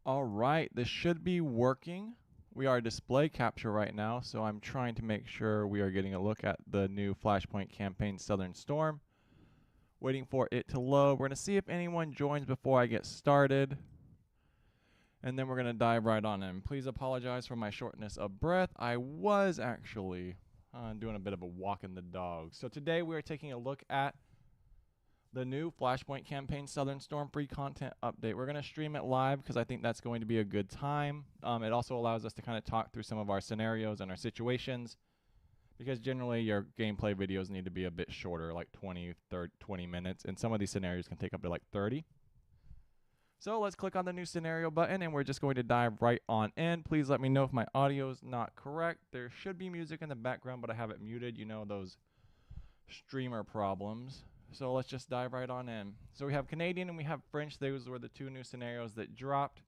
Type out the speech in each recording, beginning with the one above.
All right, this should be working. We are display capture right now, so I'm trying to make sure we are getting a look at the new Flashpoint campaign Southern Storm. Waiting for it to load. We're going to see if anyone joins before I get started. And then we're going to dive right on in. Please apologize for my shortness of breath. I was actually doing a bit of a walk in the dog. So today we are taking a look at the new Flashpoint campaign Southern Storm free content update. We're going to stream it live because I think that's going to be a good time. It also allows us to kind of talk through some of our scenarios and our situations, because generally your gameplay videos need to be a bit shorter, like 20 minutes, and some of these scenarios can take up to like 30. So let's click on the new scenario button and we're just going to dive right on in. Please let me know if my audio is not correct. There should be music in the background, but I have it muted. You know, those streamer problems. So let's just dive right on in. So we have Canadian and we have French. Those were the two new scenarios that dropped.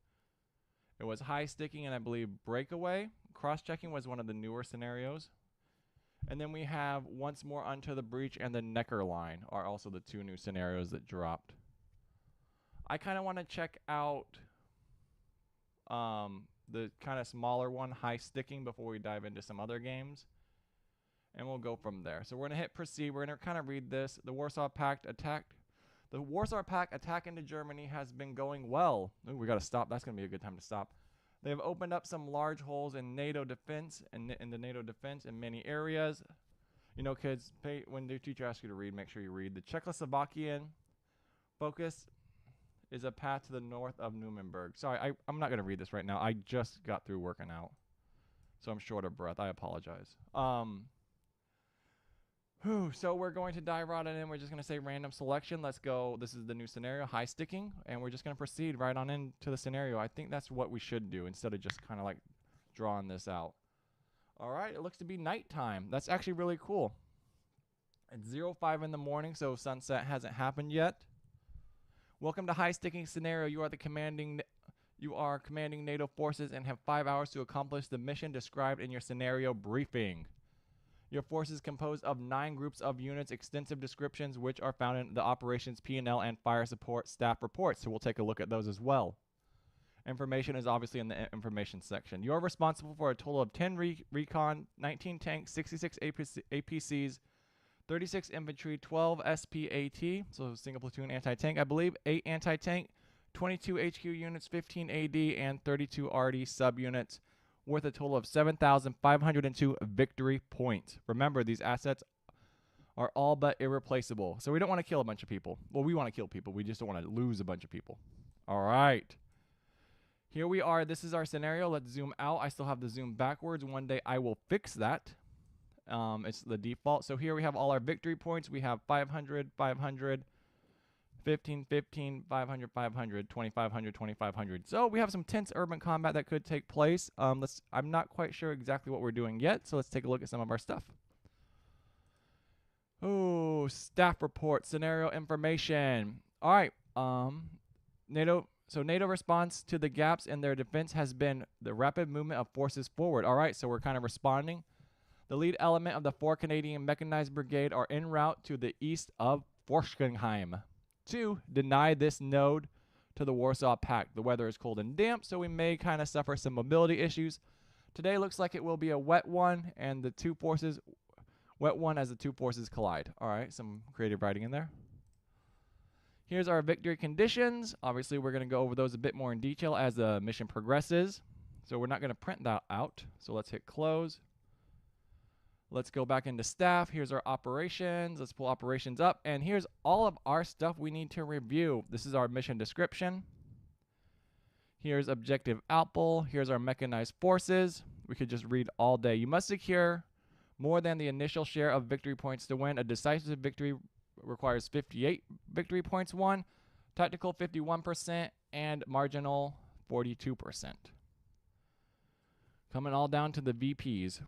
It was high sticking and I believe breakaway. Cross-checking was one of the newer scenarios. And then we have Once More Onto the Breach and the Necker Line are also the two new scenarios that dropped. I kind of want to check out the kind of smaller one, high sticking, before we dive into some other games. And we'll go from there. So we're going to hit proceed. We're going to kind of read this. The Warsaw Pact attack into Germany has been going well. Ooh, we got to stop. That's going to be a good time to stop. They have opened up some large holes in NATO defense and in the NATO defense in many areas. You know, kids, when their teacher asks you to read, make sure you read. The Czechoslovakian focus is a path to the north of Nuremberg. Sorry, I'm not going to read this right now. I just got through working out, so I'm short of breath. I apologize. So we're going to dive right in. We're just going to say random selection. Let's go. This is the new scenario, high sticking, and we're just going to proceed right on into the scenario. I think that's what we should do instead of just kind of like drawing this out. All right, it looks to be nighttime. That's actually really cool. It's 05 in the morning, so sunset hasn't happened yet. Welcome to high sticking scenario. You are commanding NATO forces and have 5 hours to accomplish the mission described in your scenario briefing. Your force is composed of 9 groups of units, extensive descriptions which are found in the operations P&L and fire support staff reports. So we'll take a look at those as well. Information is obviously in the information section. You're responsible for a total of 10 recon, 19 tanks, 66 APCs, 36 infantry, 12 SPAT, so single platoon anti-tank, I believe, 8 anti-tank, 22 HQ units, 15 AD, and 32 RD subunits, worth a total of 7,502 victory points. Remember, these assets are all but irreplaceable. So we don't want to kill a bunch of people. Well, we want to kill people. We just don't want to lose a bunch of people. All right. Here we are. This is our scenario. Let's zoom out. I still have the zoom backwards. One day I will fix that. It's the default. So here we have all our victory points. We have 500, 500, 15, 15, 500, 500, 2,500, 2,500. So we have some tense urban combat that could take place. I'm not quite sure exactly what we're doing yet, so let's take a look at some of our stuff. Oh, staff report, scenario information. All right. NATO response to the gaps in their defense has been the rapid movement of forces forward. All right, so we're kind of responding. The lead element of the 4 Canadian Mechanized Brigade are en route to the east of Forschenheim to deny this node to the Warsaw Pact. The weather is cold and damp, so we may kind of suffer some mobility issues. Today looks like it will be a wet one, and the two forces collide. All right, some creative writing in there. Here's our victory conditions. Obviously, we're going to go over those a bit more in detail as the mission progresses. So we're not going to print that out. So let's hit close. Let's go back into staff. Here's our operations. Let's pull operations up. And here's all of our stuff we need to review. This is our mission description. Here's objective outpull. Here's our mechanized forces. We could just read all day. You must secure more than the initial share of victory points to win. A decisive victory requires 58 victory points won, tactical 51%, and marginal 42%. Coming all down to the VPs.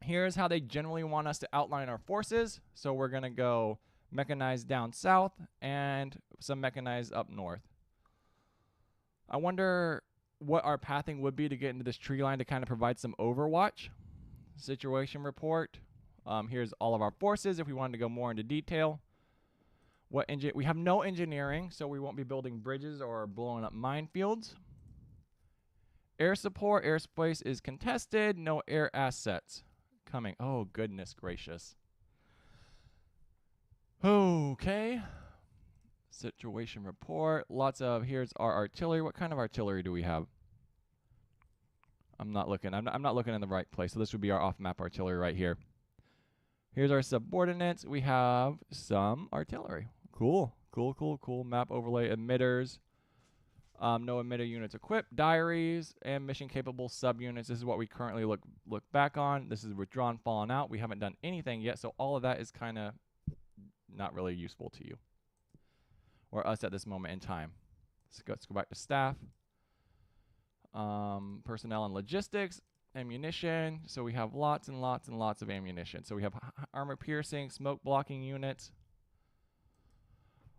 Here's how they generally want us to outline our forces. So we're going to go mechanized down south and some mechanized up north. I wonder what our pathing would be to get into this tree line to kind of provide some overwatch. Situation report. Here's all of our forces if we wanted to go more into detail. We have no engineering, so we won't be building bridges or blowing up minefields. Air support, airspace is contested. No air assets coming. Oh, goodness gracious. Okay. Situation report. Lots of, here's our artillery. What kind of artillery do we have? I'm not looking. I'm not looking in the right place. So this would be our off-map artillery right here. Here's our subordinates. We have some artillery. Cool. Cool. Map overlay emitters. No emitter units equipped. Diaries and mission-capable subunits. This is what we currently look back on. This is withdrawn, fallen out. We haven't done anything yet, so all of that is kind of not really useful to you or us at this moment in time. Let's go back to staff. Personnel and logistics. Ammunition. So we have lots and lots and lots of ammunition. So we have armor piercing, smoke blocking units.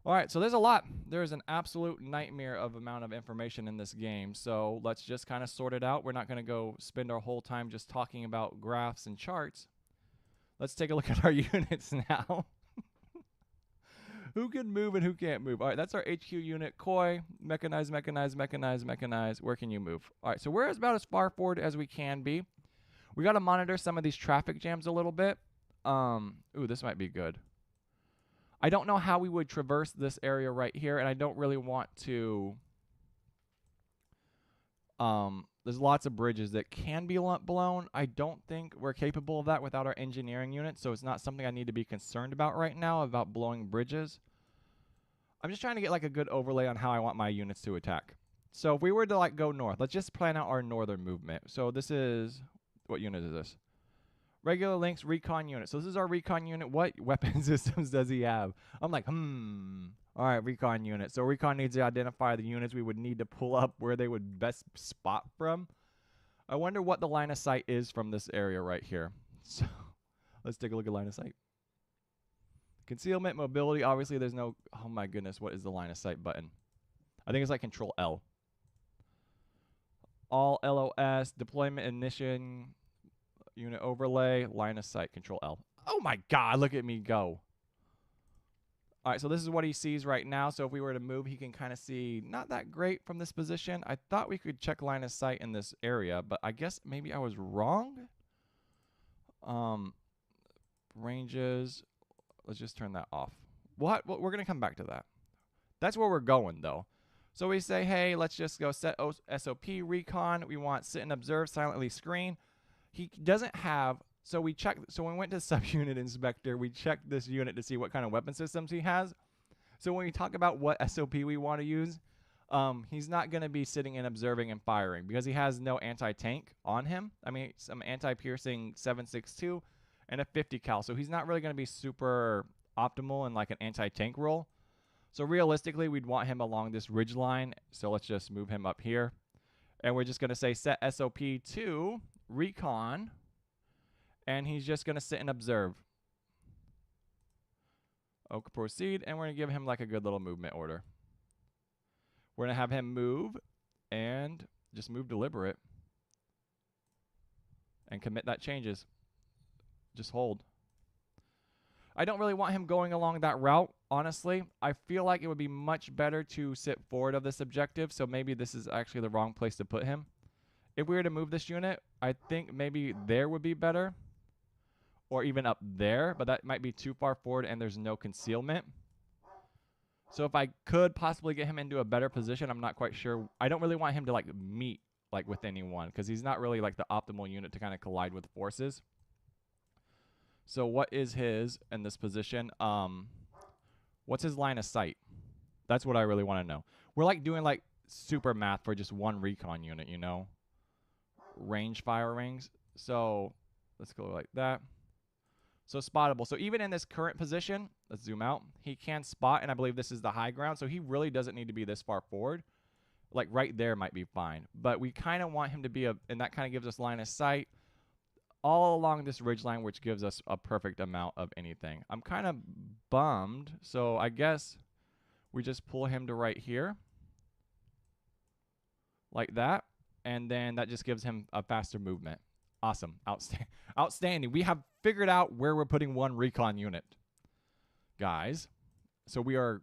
All right, so there's a lot. There's an absolute nightmare of amount of information in this game. So let's just kind of sort it out. We're not going to go spend our whole time just talking about graphs and charts. Let's take a look at our units now. Who can move and who can't move? All right, that's our HQ unit. Koi, mechanized. Where can you move? All right, so we're about as far forward as we can be. We got to monitor some of these traffic jams a little bit. Ooh, this might be good. I don't know how we would traverse this area right here, and I don't really want to. There's lots of bridges that can be blown. I don't think we're capable of that without our engineering unit, so it's not something I need to be concerned about right now about blowing bridges. I'm just trying to get like a good overlay on how I want my units to attack. So if we were to like go north, let's just plan out our northern movement. So this is, what unit is this? Regular links recon unit. So this is our recon unit. What weapon systems does he have? I'm like, All right, recon unit. So recon needs to identify the units we would need to pull up where they would best spot from. I wonder what the line of sight is from this area right here. So let's take a look at line of sight. Concealment, mobility. Obviously, there's no... Oh, my goodness. What is the line of sight button? I think it's like Control L. All LOS, deployment, ignition, unit overlay, line of sight, Control L. Oh, my God. Look at me go. All right, so this is what he sees right now. So if we were to move, he can kind of see not that great from this position. I thought we could check line of sight in this area, but I guess maybe I was wrong. Ranges... Let's just turn that off. Well, we're going to come back to that. That's where we're going, though. So we say, hey, let's just go set SOP recon. We want sit and observe, silently screen. He doesn't have... So we checked... So when we went to subunit inspector, we checked this unit to see what kind of weapon systems he has. So when we talk about what SOP we want to use, he's not going to be sitting and observing and firing because he has no anti-tank on him. I mean, some anti-piercing 7.62... and a 50 cal. So he's not really going to be super optimal in like an anti-tank role. So realistically, we'd want him along this ridge line. So let's just move him up here. And we're just going to say set SOP to recon. And he's just going to sit and observe. Okay, proceed. And we're going to give him like a good little movement order. We're going to have him move and just move deliberate. And commit that changes. Just hold. I don't really want him going along that route, honestly. I feel like it would be much better to sit forward of this objective, so maybe this is actually the wrong place to put him. If we were to move this unit, I think maybe there would be better, or even up there, but that might be too far forward and there's no concealment. So if I could possibly get him into a better position, I'm not quite sure. I don't really want him to like meet like with anyone because he's not really like the optimal unit to kind of collide with forces. So what is his in this position? What's his line of sight? That's what I really want to know. We're like doing like super math for just one recon unit, you know? Range fire rings. So let's go like that. So spottable. So even in this current position, let's zoom out. He can spot, and I believe this is the high ground. So he really doesn't need to be this far forward. Like right there might be fine. But we kind of want him to be and that kind of gives us line of sight all along this ridgeline, which gives us a perfect amount of anything. I'm kind of bummed, so I guess we just pull him to right here, like that, and then that just gives him a faster movement. Awesome. Outstanding. We have figured out where we're putting one recon unit, guys. So we are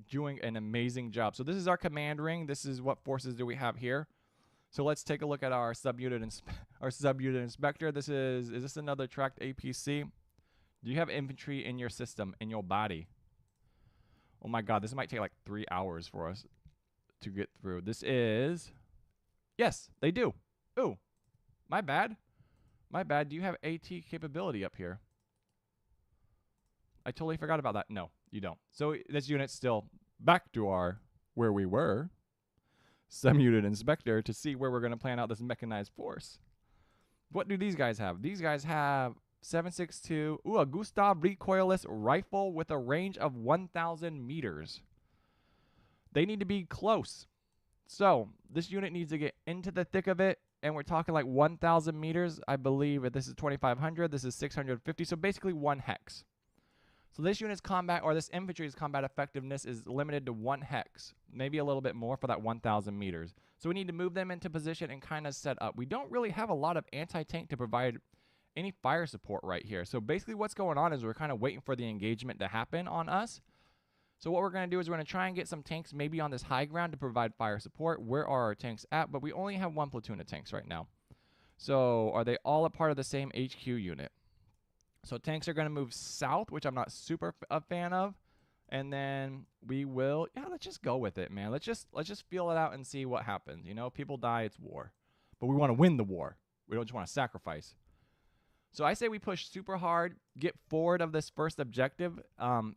doing an amazing job. So this is our command ring. This is what forces do we have here. So let's take a look at our subunit inspector. Is this another tracked APC? Do you have infantry in your system, in your body? Oh my god, this might take like 3 hours for us to get through. This is... Yes, they do. Ooh, my bad. My bad. Do you have AT capability up here? I totally forgot about that. No, you don't. So this unit's still back to our where we were. Subunit inspector to see where we're going to plan out this mechanized force. What do these guys have? These guys have 7.62. Ooh, a Gustav recoilless rifle with a range of 1,000 meters. They need to be close. So this unit needs to get into the thick of it, and we're talking like 1,000 meters. I believe if this is 2,500, this is 650. So basically 1 hex. So this unit's combat, or this infantry's combat effectiveness is limited to 1 hex, maybe a little bit more for that 1,000 meters. So we need to move them into position and kind of set up. We don't really have a lot of anti-tank to provide any fire support right here. So basically what's going on is we're kind of waiting for the engagement to happen on us. So what we're going to do is we're going to try and get some tanks maybe on this high ground to provide fire support. Where are our tanks at? But we only have 1 platoon of tanks right now. So are they all a part of the same HQ unit? So tanks are going to move south, which I'm not super a fan of. And then we will, yeah, let's just go with it, man. Let's just feel it out and see what happens. You know, people die, it's war. But we want to win the war. We don't just want to sacrifice. So I say we push super hard, get forward of this first objective.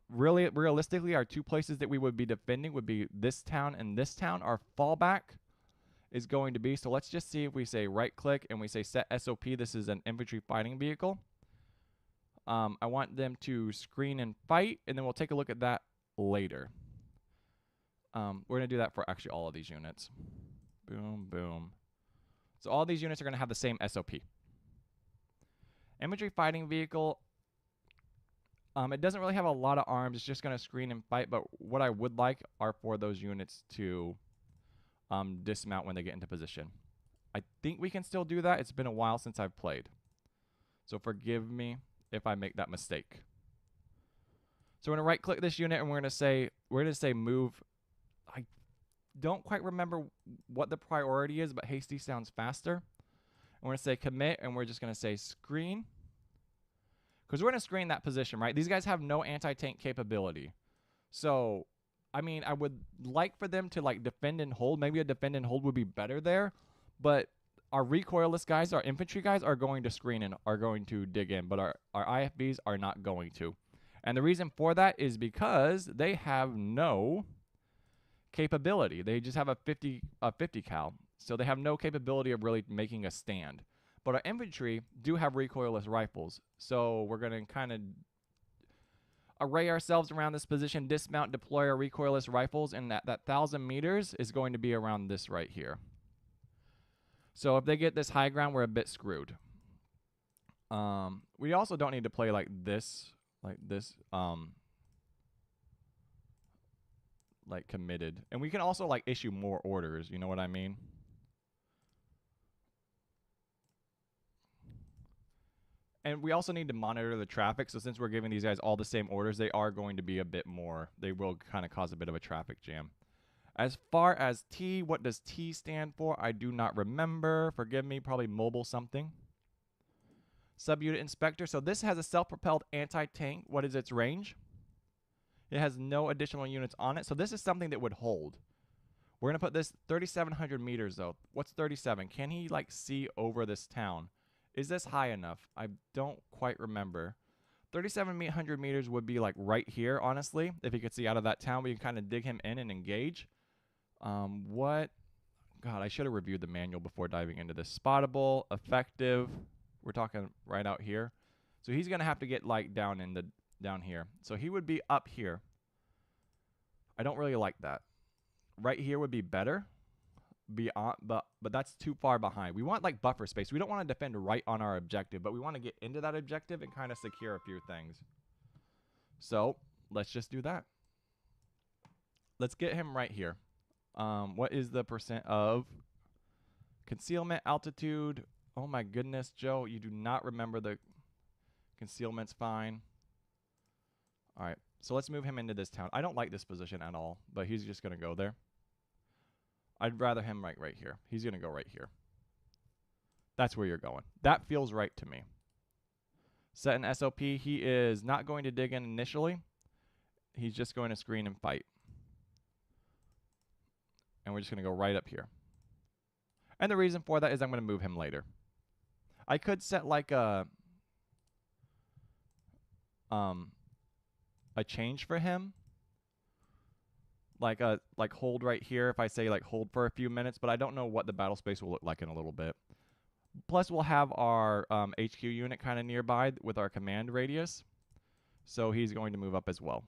Really, realistically, our 2 places that we would be defending would be this town and this town. Our fallback is going to be, so let's just see if we say right click and we say set SOP. This is an infantry fighting vehicle. I want them to screen and fight, and then we'll take a look at that later. We're going to do that for actually all of these units. Boom, boom. So all these units are going to have the same SOP. Infantry fighting vehicle. It doesn't really have a lot of arms. It's just going to screen and fight, but what I would like are for those units to dismount when they get into position. I think we can still do that. It's been a while since I've played. So forgive me if I make that mistake. So we're going to right click this unit and we're going to say move. I don't quite remember what the priority is, but hasty sounds faster. And we're going to say commit and we're just going to say screen. Because we're going to screen that position, right? These guys have no anti-tank capability. So, I mean, I would like for them to like defend and hold. Maybe a defend and hold would be better there. But our recoilless guys, our infantry guys are going to screen and are going to dig in, but our IFBs are not going to. And the reason for that is because they have no capability. They just have a 50 cal. So they have no capability of really making a stand. But our infantry do have recoilless rifles. So we're going to kind of array ourselves around this position, dismount, deploy our recoilless rifles, and that 1,000 meters is going to be around this right here. So if they get this high ground, we're a bit screwed. We also don't need to play like this, like committed. And we can also like issue more orders, you know what I mean? And we also need to monitor the traffic. So since we're giving these guys all the same orders, they are going to be a bit more, they will kind of cause a bit of a traffic jam. As far as T, what does T stand for? I do not remember. Forgive me, probably mobile something. Subunit inspector. So this has a self-propelled anti-tank. What is its range? It has no additional units on it. So this is something that would hold. We're going to put this 3,700 meters though. What's 37? Can he like see over this town? Is this high enough? I don't quite remember. 3,700 meters would be like right here, honestly. If he could see out of that town, we can kind of dig him in and engage. What? God, I should have reviewed the manual before diving into this. Spottable, effective. We're talking right out here. So he's going to have to get like down here. So he would be up here. I don't really like that. Right here would be better. Beyond, but that's too far behind. We want like buffer space. We don't want to defend right on our objective, but we want to get into that objective and kind of secure a few things. So let's just do that. Let's get him right here. What is the percent of concealment, altitude? Oh my goodness, Joe, you do not remember the concealment's fine. All right, so let's move him into this town. I don't like this position at all, but he's just going to go there. I'd rather him right here. He's going to go right here. That's where you're going. That feels right to me. Set an SOP. He is not going to dig in initially. He's just going to screen and fight. And we're just going to go right up here. And the reason for that is I'm going to move him later. I could set like a change for him. Like hold right here if I say like hold for a few minutes, but I don't know what the battle space will look like in a little bit. Plus we'll have our HQ unit kind of nearby with our command radius. So he's going to move up as well.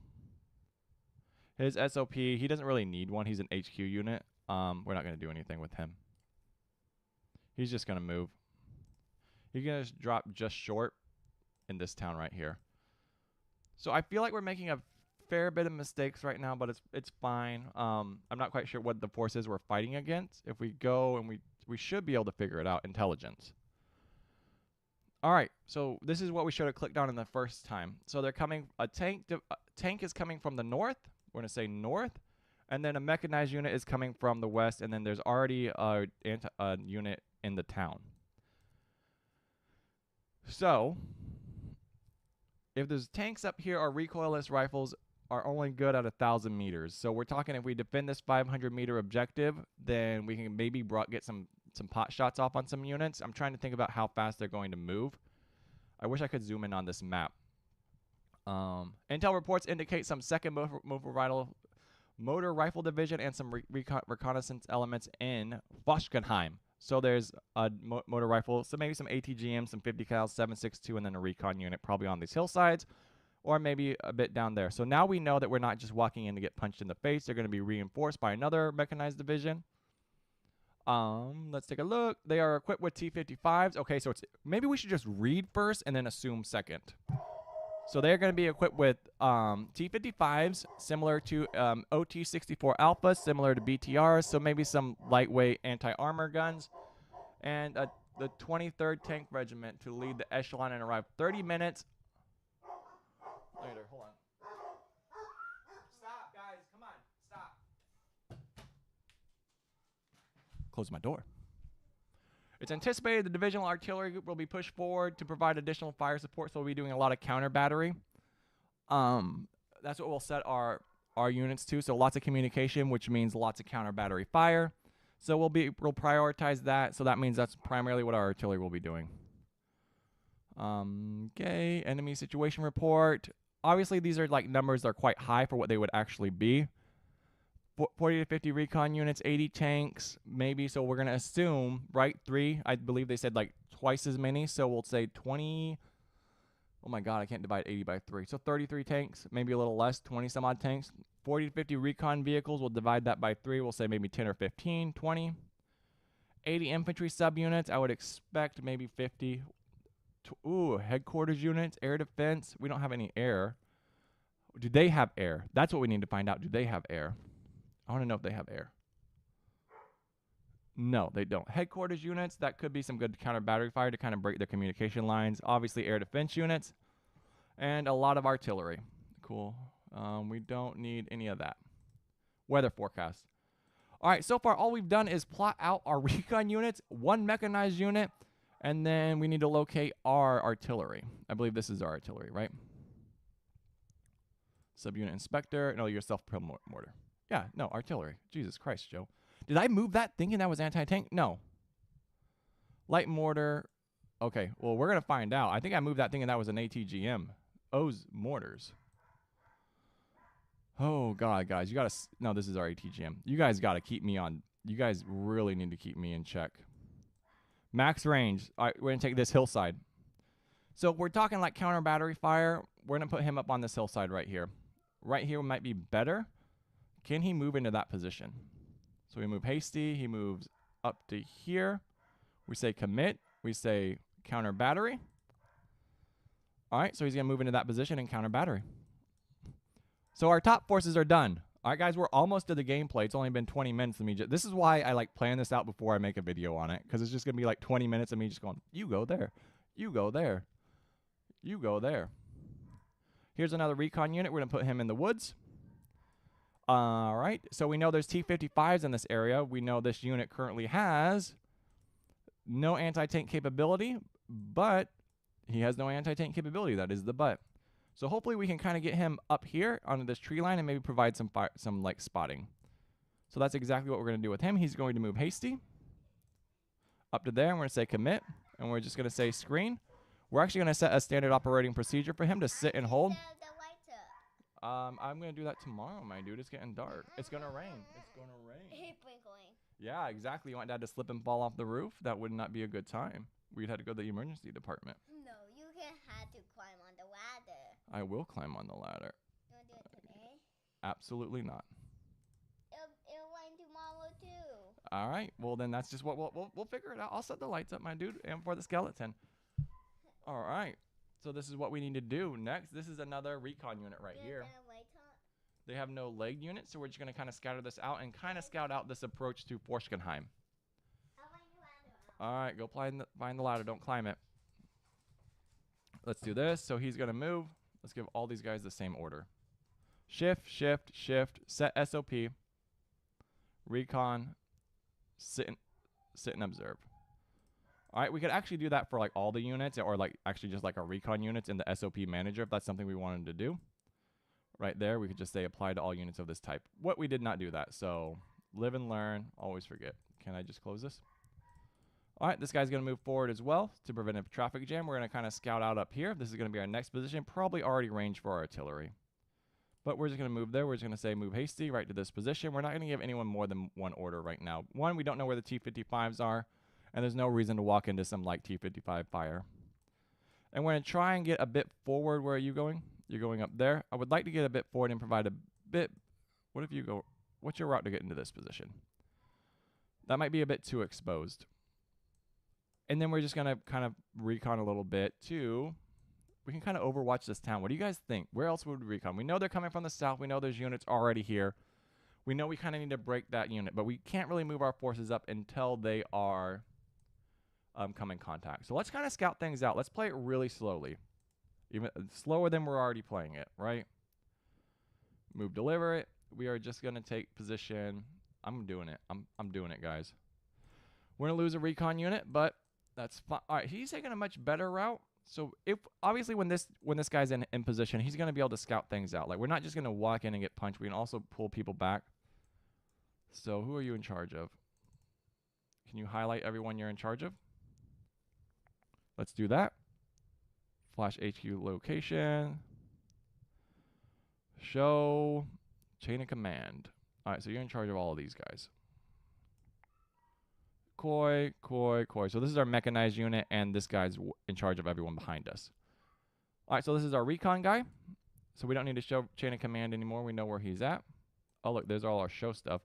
His SOP, he doesn't really need one. He's an HQ unit. We're not going to do anything with him. He's just going to move. He's going to drop just short in this town right here. So I feel like we're making a fair bit of mistakes right now, but it's fine. I'm not quite sure what the forces we're fighting against. If we go and we should be able to figure it out. Intelligence. All right, so this is what we should have clicked on in the first time. So they're coming. A tank is coming from the north. We're going to say north. And then a mechanized unit is coming from the west. And then there's already a unit in the town. So if there's tanks up here, our recoilless rifles are only good at 1,000 meters. So we're talking if we defend this 500-meter objective, then we can maybe get some pot shots off on some units. I'm trying to think about how fast they're going to move. I wish I could zoom in on this map. Intel reports indicate some second motor rifle division and some reconnaissance elements in Voschkenheim. So there's a motor rifle, so maybe some ATGM, some 50 cal, 7.62, and then a recon unit probably on these hillsides, or maybe a bit down there. So now we know that we're not just walking in to get punched in the face. They're going to be reinforced by another mechanized division. Let's take a look. They are equipped with T-55s. Okay, so maybe we should just read first and then assume second. So they're going to be equipped with T-55s, similar to OT-64 Alpha, similar to BTRs, so maybe some lightweight anti-armor guns, and the 23rd Tank Regiment to lead the echelon and arrive 30 minutes later. Hold on. Stop, guys. Come on. Stop. Close my door. It's anticipated the divisional artillery group will be pushed forward to provide additional fire support, so we'll be doing a lot of counter battery. That's what we'll set our units to. So lots of communication, which means lots of counter battery fire. So we'll prioritize that. So that means that's primarily what our artillery will be doing. Okay, enemy situation report. Obviously, these are like numbers that are quite high for what they would actually be. 40 to 50 recon units, 80 tanks, maybe. So we're going to assume, right, 3. I believe they said like twice as many. So we'll say 20. Oh my God, I can't divide 80 by 3. So 33 tanks, maybe a little less, 20 some odd tanks. 40 to 50 recon vehicles, we'll divide that by 3. We'll say maybe 10 or 15, 20. 80 infantry subunits, I would expect maybe 50. Ooh, headquarters units, air defense. We don't have any air. Do they have air? That's what we need to find out. Do they have air? I want to know if they have air. No, they don't. Headquarters units, that could be some good counter battery fire to kind of break their communication lines. Obviously, air defense units. And a lot of artillery. Cool. We don't need any of that. Weather forecast. All right, so far all we've done is plot out our recon units, 1 mechanized unit, and then we need to locate our artillery. I believe this is our artillery, right? Subunit inspector. No, your self-propelled mortar. Yeah, no, artillery. Jesus Christ, Joe. Did I move that thinking that was anti-tank? No. Light mortar. Okay, well, we're going to find out. I think I moved that thinking that was an ATGM. O's mortars. Oh, God, guys. You got to... No, this is our ATGM. You guys got to keep me on... You guys really need to keep me in check. Max range. All right, we're going to take this hillside. So we're talking like counter battery fire. We're going to put him up on this hillside right here. Right here might be better. Can he move into that position? So we move hasty. He moves up to here. We say commit. We say counter battery. All right, so he's going to move into that position and counter battery. So our top forces are done. All right, guys, we're almost to the gameplay. It's only been 20 minutes of me. This is why I like plan this out before I make a video on it, because it's just going to be like 20 minutes of me just going, you go there. You go there. You go there. Here's another recon unit. We're going to put him in the woods. All right, so we know there's T-55s in this area. We know this unit currently has no anti-tank capability, but he has no anti-tank capability. That is the but. So hopefully we can kind of get him up here onto this tree line and maybe provide some like spotting. So that's exactly what we're going to do with him. He's going to move hasty up to there. And we're going to say commit, and we're just going to say screen. We're actually going to set a standard operating procedure for him to sit and hold. I'm going to do that tomorrow, my dude. It's getting dark. It's going to rain. It's going to rain. Yeah, exactly. You want Dad to slip and fall off the roof? That would not be a good time. We'd have to go to the emergency department. No, you can have to climb on the ladder. I will climb on the ladder. You want to do it today? Absolutely not. It'll rain tomorrow too. All right. Well, then that's just what we'll figure it out. I'll set the lights up, my dude, and for the skeleton. All right. So this is what we need to do next. This is another recon unit right here. They have no leg unit, so we're just going to kind of scatter this out and kind of scout out this approach to Forskenheim. All right, go find the ladder. Don't climb it. Let's do this. So he's going to move. Let's give all these guys the same order. Shift, shift, shift, set SOP, recon, sit and observe. All right, we could actually do that for like all the units, or like actually just like our recon units in the SOP manager if that's something we wanted to do. Right there, we could just say apply to all units of this type. What we did not do that, so live and learn, always forget. Can I just close this? All right, this guy's going to move forward as well to prevent a traffic jam. We're going to kind of scout out up here. This is going to be our next position, probably already range for our artillery. But we're just going to move there. We're just going to say move hasty right to this position. We're not going to give anyone more than one order right now. One, we don't know where the T-55s are, and there's no reason to walk into some like T-55 fire. And we're going to try and get a bit forward. Where are you going? You're going up there. I would like to get a bit forward and provide a bit. What if you go? What's your route to get into this position? That might be a bit too exposed. And then we're just going to kind of recon a little bit too. We can kind of overwatch this town. What do you guys think? Where else would we recon? We know they're coming from the south. We know there's units already here. We know we kind of need to break that unit, but we can't really move our forces up until they are come in contact. So let's kind of scout things out. Let's play it really slowly. Even slower than we're already playing it, right? Move, deliver it. We are just going to take position. I'm doing it. I'm doing it, guys. We're going to lose a recon unit, but that's fine. All right, he's taking a much better route. So if obviously when this guy's in position, he's going to be able to scout things out. Like we're not just going to walk in and get punched. We can also pull people back. So who are you in charge of? Can you highlight everyone you're in charge of? Let's do that. Flash HQ location. Show chain of command. All right, so you're in charge of all of these guys. Koi. So this is our mechanized unit, and this guy's in charge of everyone behind us. All right, so this is our recon guy. So we don't need to show chain of command anymore. We know where he's at. Oh, look, there's all our show stuff.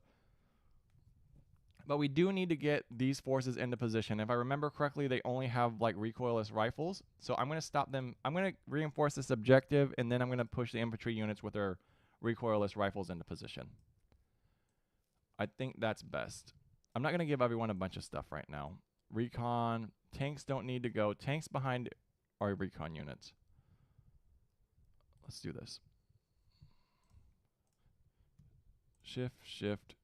But we do need to get these forces into position. If I remember correctly, they only have like recoilless rifles. So I'm going to stop them. I'm going to reinforce this objective, and then I'm going to push the infantry units with their recoilless rifles into position. I think that's best. I'm not going to give everyone a bunch of stuff right now. Recon. Tanks don't need to go. Tanks behind our recon units. Let's do this. Shift, shift,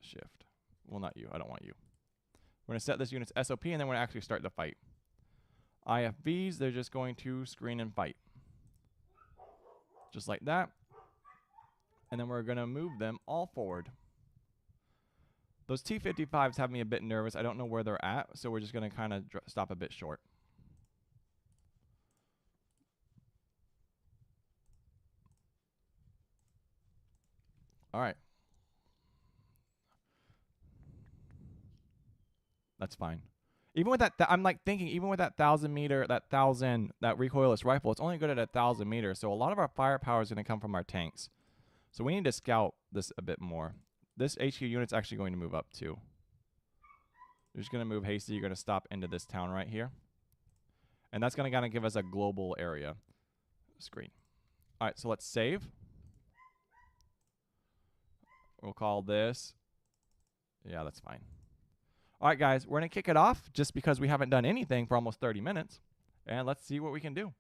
shift. Well, not you. I don't want you. We're going to set this unit's SOP, and then we're going to actually start the fight. IFVs, they're just going to screen and fight. Just like that. And then we're going to move them all forward. Those T-55s have me a bit nervous. I don't know where they're at, so we're just going to kind of stop a bit short. All right. That's fine. Even with that, I'm like thinking, even with that 1,000 meter, that recoilless rifle, it's only good at 1,000 meters. So a lot of our firepower is going to come from our tanks. So we need to scout this a bit more. This HQ unit's actually going to move up too. You're just going to move hasty. You're going to stop into this town right here. And that's going to kind of give us a global area screen. All right, so let's save. We'll call this. Yeah, that's fine. All right, guys, we're going to kick it off just because we haven't done anything for almost 30 minutes. And let's see what we can do.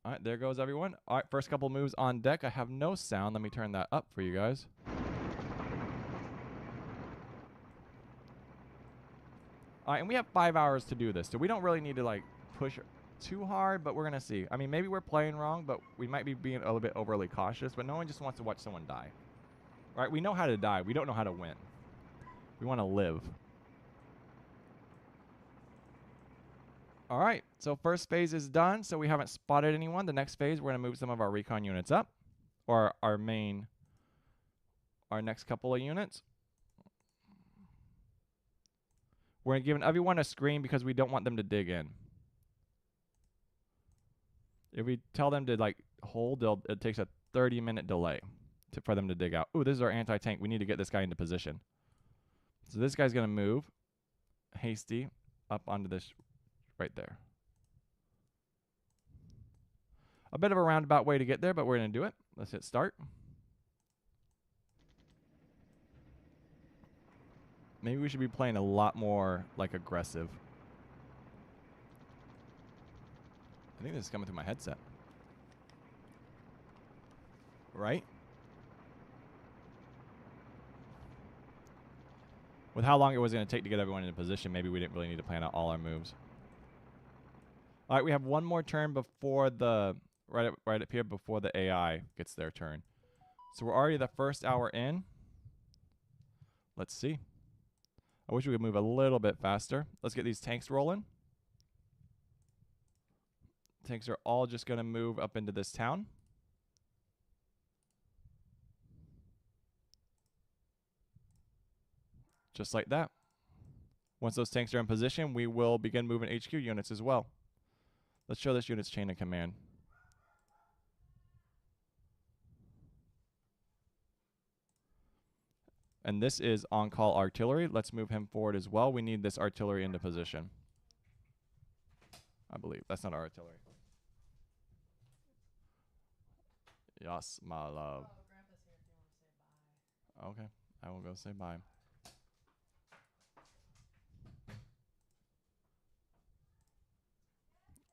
All right, there goes everyone. All right, first couple moves on deck. I have no sound. Let me turn that up for you guys. All right, and we have 5 hours to do this, so we don't really need to like push too hard, but we're gonna see. I mean, maybe we're playing wrong, but we might be being a little bit overly cautious, but no one just wants to watch someone die. All right, we know how to die. We don't know how to win. We want to live. All right, so first phase is done, so we haven't spotted anyone. The next phase, we're going to move some of our recon units up, or our next couple of units. We're giving everyone a screen because we don't want them to dig in. If we tell them to like hold, it takes a 30-minute delay for them to dig out. Ooh, this is our anti-tank. We need to get this guy into position. So this guy's going to move hasty up onto this right there. A bit of a roundabout way to get there, but we're going to do it. Let's hit start. Maybe we should be playing a lot more like aggressive. I think this is coming through my headset. Right? With how long it was going to take to get everyone into position, maybe we didn't really need to plan out all our moves. All right, we have one more turn before the right up here before the AI gets their turn. So we're already the first hour in. Let's see. I wish we could move a little bit faster. Let's get these tanks rolling. Tanks are all just going to move up into this town. Just like that. Once those tanks are in position, we will begin moving HQ units as well. Let's show this unit's chain of command. And this is on-call artillery. Let's move him forward as well. We need this artillery into position. I believe. That's not our artillery. Yes, my love. Grandpa's here if you want to say bye. Okay, I will go say bye.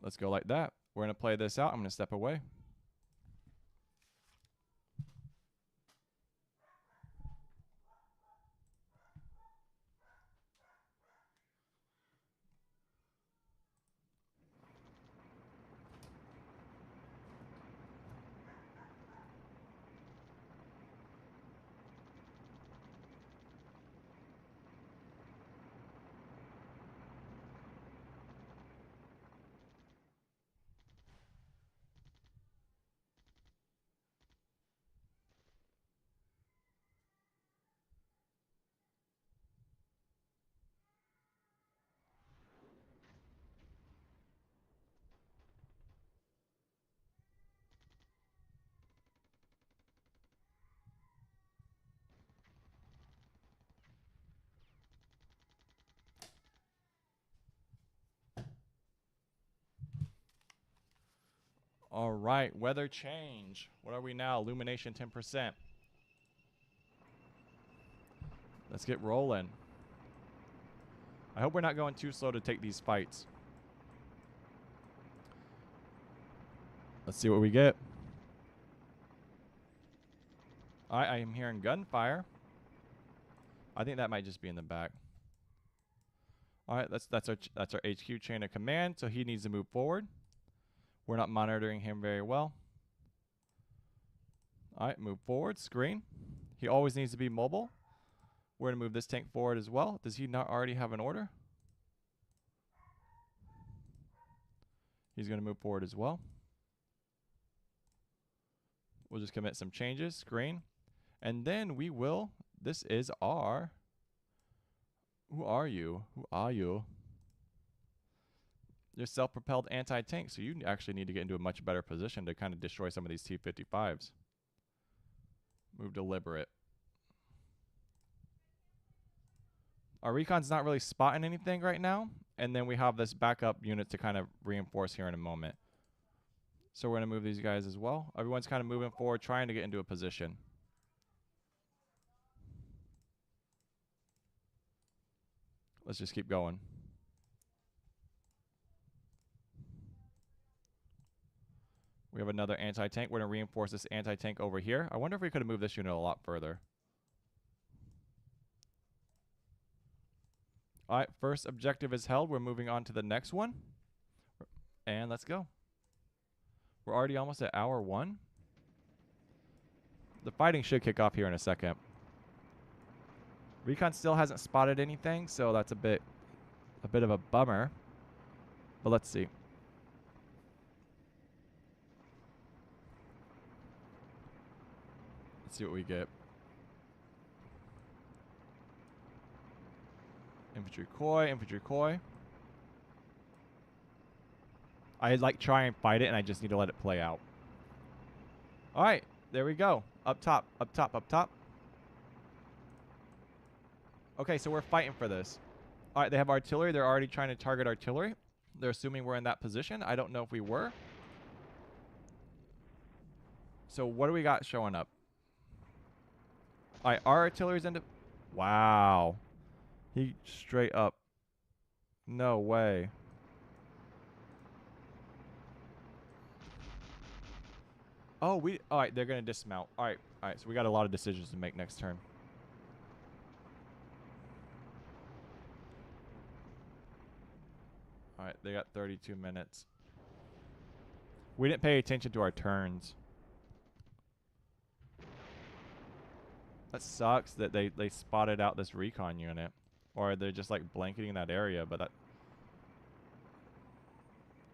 Let's go like that. We're going to play this out. I'm going to step away. All right, weather change. What are we now? Illumination 10%. Let's get rolling. I hope we're not going too slow to take these fights. Let's see what we get. All right, I am hearing gunfire. I think that might just be in the back. All right, that's our HQ chain of command, so he needs to move forward. We're not monitoring him very well. All right, move forward, screen. He always needs to be mobile. We're going to move this tank forward as well. Does he not already have an order? He's going to move forward as well. We'll just commit some changes, screen. And then we will, this is our, who are you? Who are you? You're self-propelled anti-tank, so you actually need to get into a much better position to kind of destroy some of these T-55s. Move deliberate. Our recon's not really spotting anything right now, and then we have this backup unit to kind of reinforce here in a moment. So we're going to move these guys as well. Everyone's kind of moving forward, trying to get into a position. Let's just keep going. have another anti-tank. We're going to reinforce this anti-tank over here. I wonder if we could have moved this unit a lot further. All right, first objective is held. We're moving on to the next one. And let's go. We're already almost at hour 1. The fighting should kick off here in a second. Recon still hasn't spotted anything, so that's a bit of a bummer. But let's see. Let's see what we get. Infantry Koi, Infantry Koi. I like try and fight it, and I just need to let it play out. All right, there we go. Up top, up top, up top. Okay, so we're fighting for this. All right, they have artillery. They're already trying to target artillery. They're assuming we're in that position. I don't know if we were. So what do we got showing up? All right, our artillery's into... Wow. He straight up... No way. Oh, all right, they're going to dismount. All right, so we got a lot of decisions to make next turn. All right, they got 32 minutes. We didn't pay attention to our turns. That sucks that they spotted out this recon unit. Or they're just like blanketing that area, but that...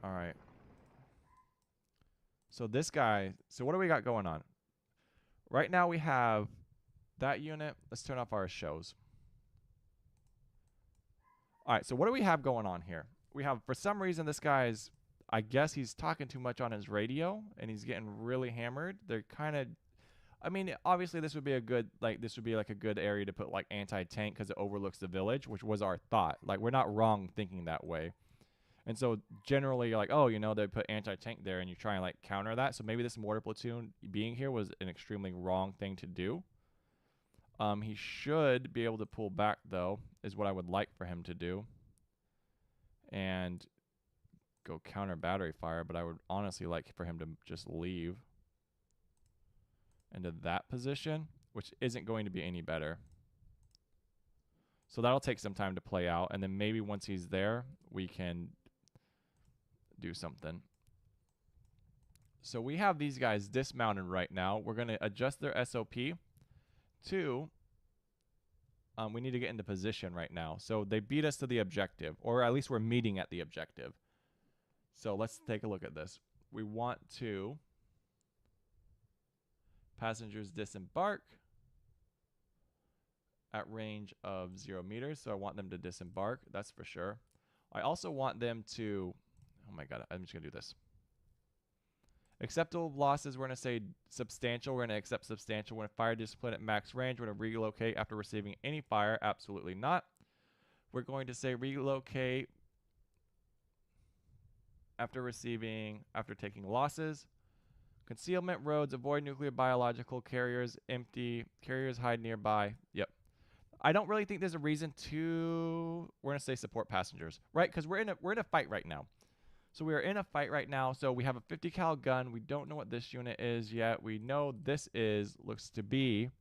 All right. So this guy, so what do we got going on? Right now we have that unit. Let's turn off our shows. All right, so what do we have going on here? We have, for some reason, this guy's, I guess he's talking too much on his radio, and he's getting really hammered. They're kind of, I mean, obviously this would be a good, like, this would be like a good area to put like anti-tank because it overlooks the village, which was our thought. Like, we're not wrong thinking that way. And so generally you're like, oh, you know, they put anti-tank there and you try and like counter that. So maybe this mortar platoon being here was an extremely wrong thing to do. He should be able to pull back though, is what I would like for him to do. And go counter battery fire, but I would honestly like for him to just leave into that position, which isn't going to be any better. So that'll take some time to play out, and then maybe once he's there, we can do something. So we have these guys dismounted right now. We're going to adjust their SOP to... we need to get into position right now. So they beat us to the objective, or at least we're meeting at the objective. So let's take a look at this. We want to passengers disembark at range of 0 meters. So I want them to disembark, that's for sure. I also want them to, oh my God, I'm just gonna do this. Acceptable losses, we're gonna say substantial. We're gonna accept substantial. We're gonna fire discipline at max range. We're gonna relocate after receiving any fire. Absolutely not. We're going to say relocate after taking losses. Concealment roads, avoid nuclear biological carriers, empty carriers, hide nearby. Yep. I don't really think there's a reason to, we're gonna say support passengers, right? Because we're in a fight right now. So we are in a fight right now. So we have a 50 cal gun. We don't know what this unit is yet. We know this looks to be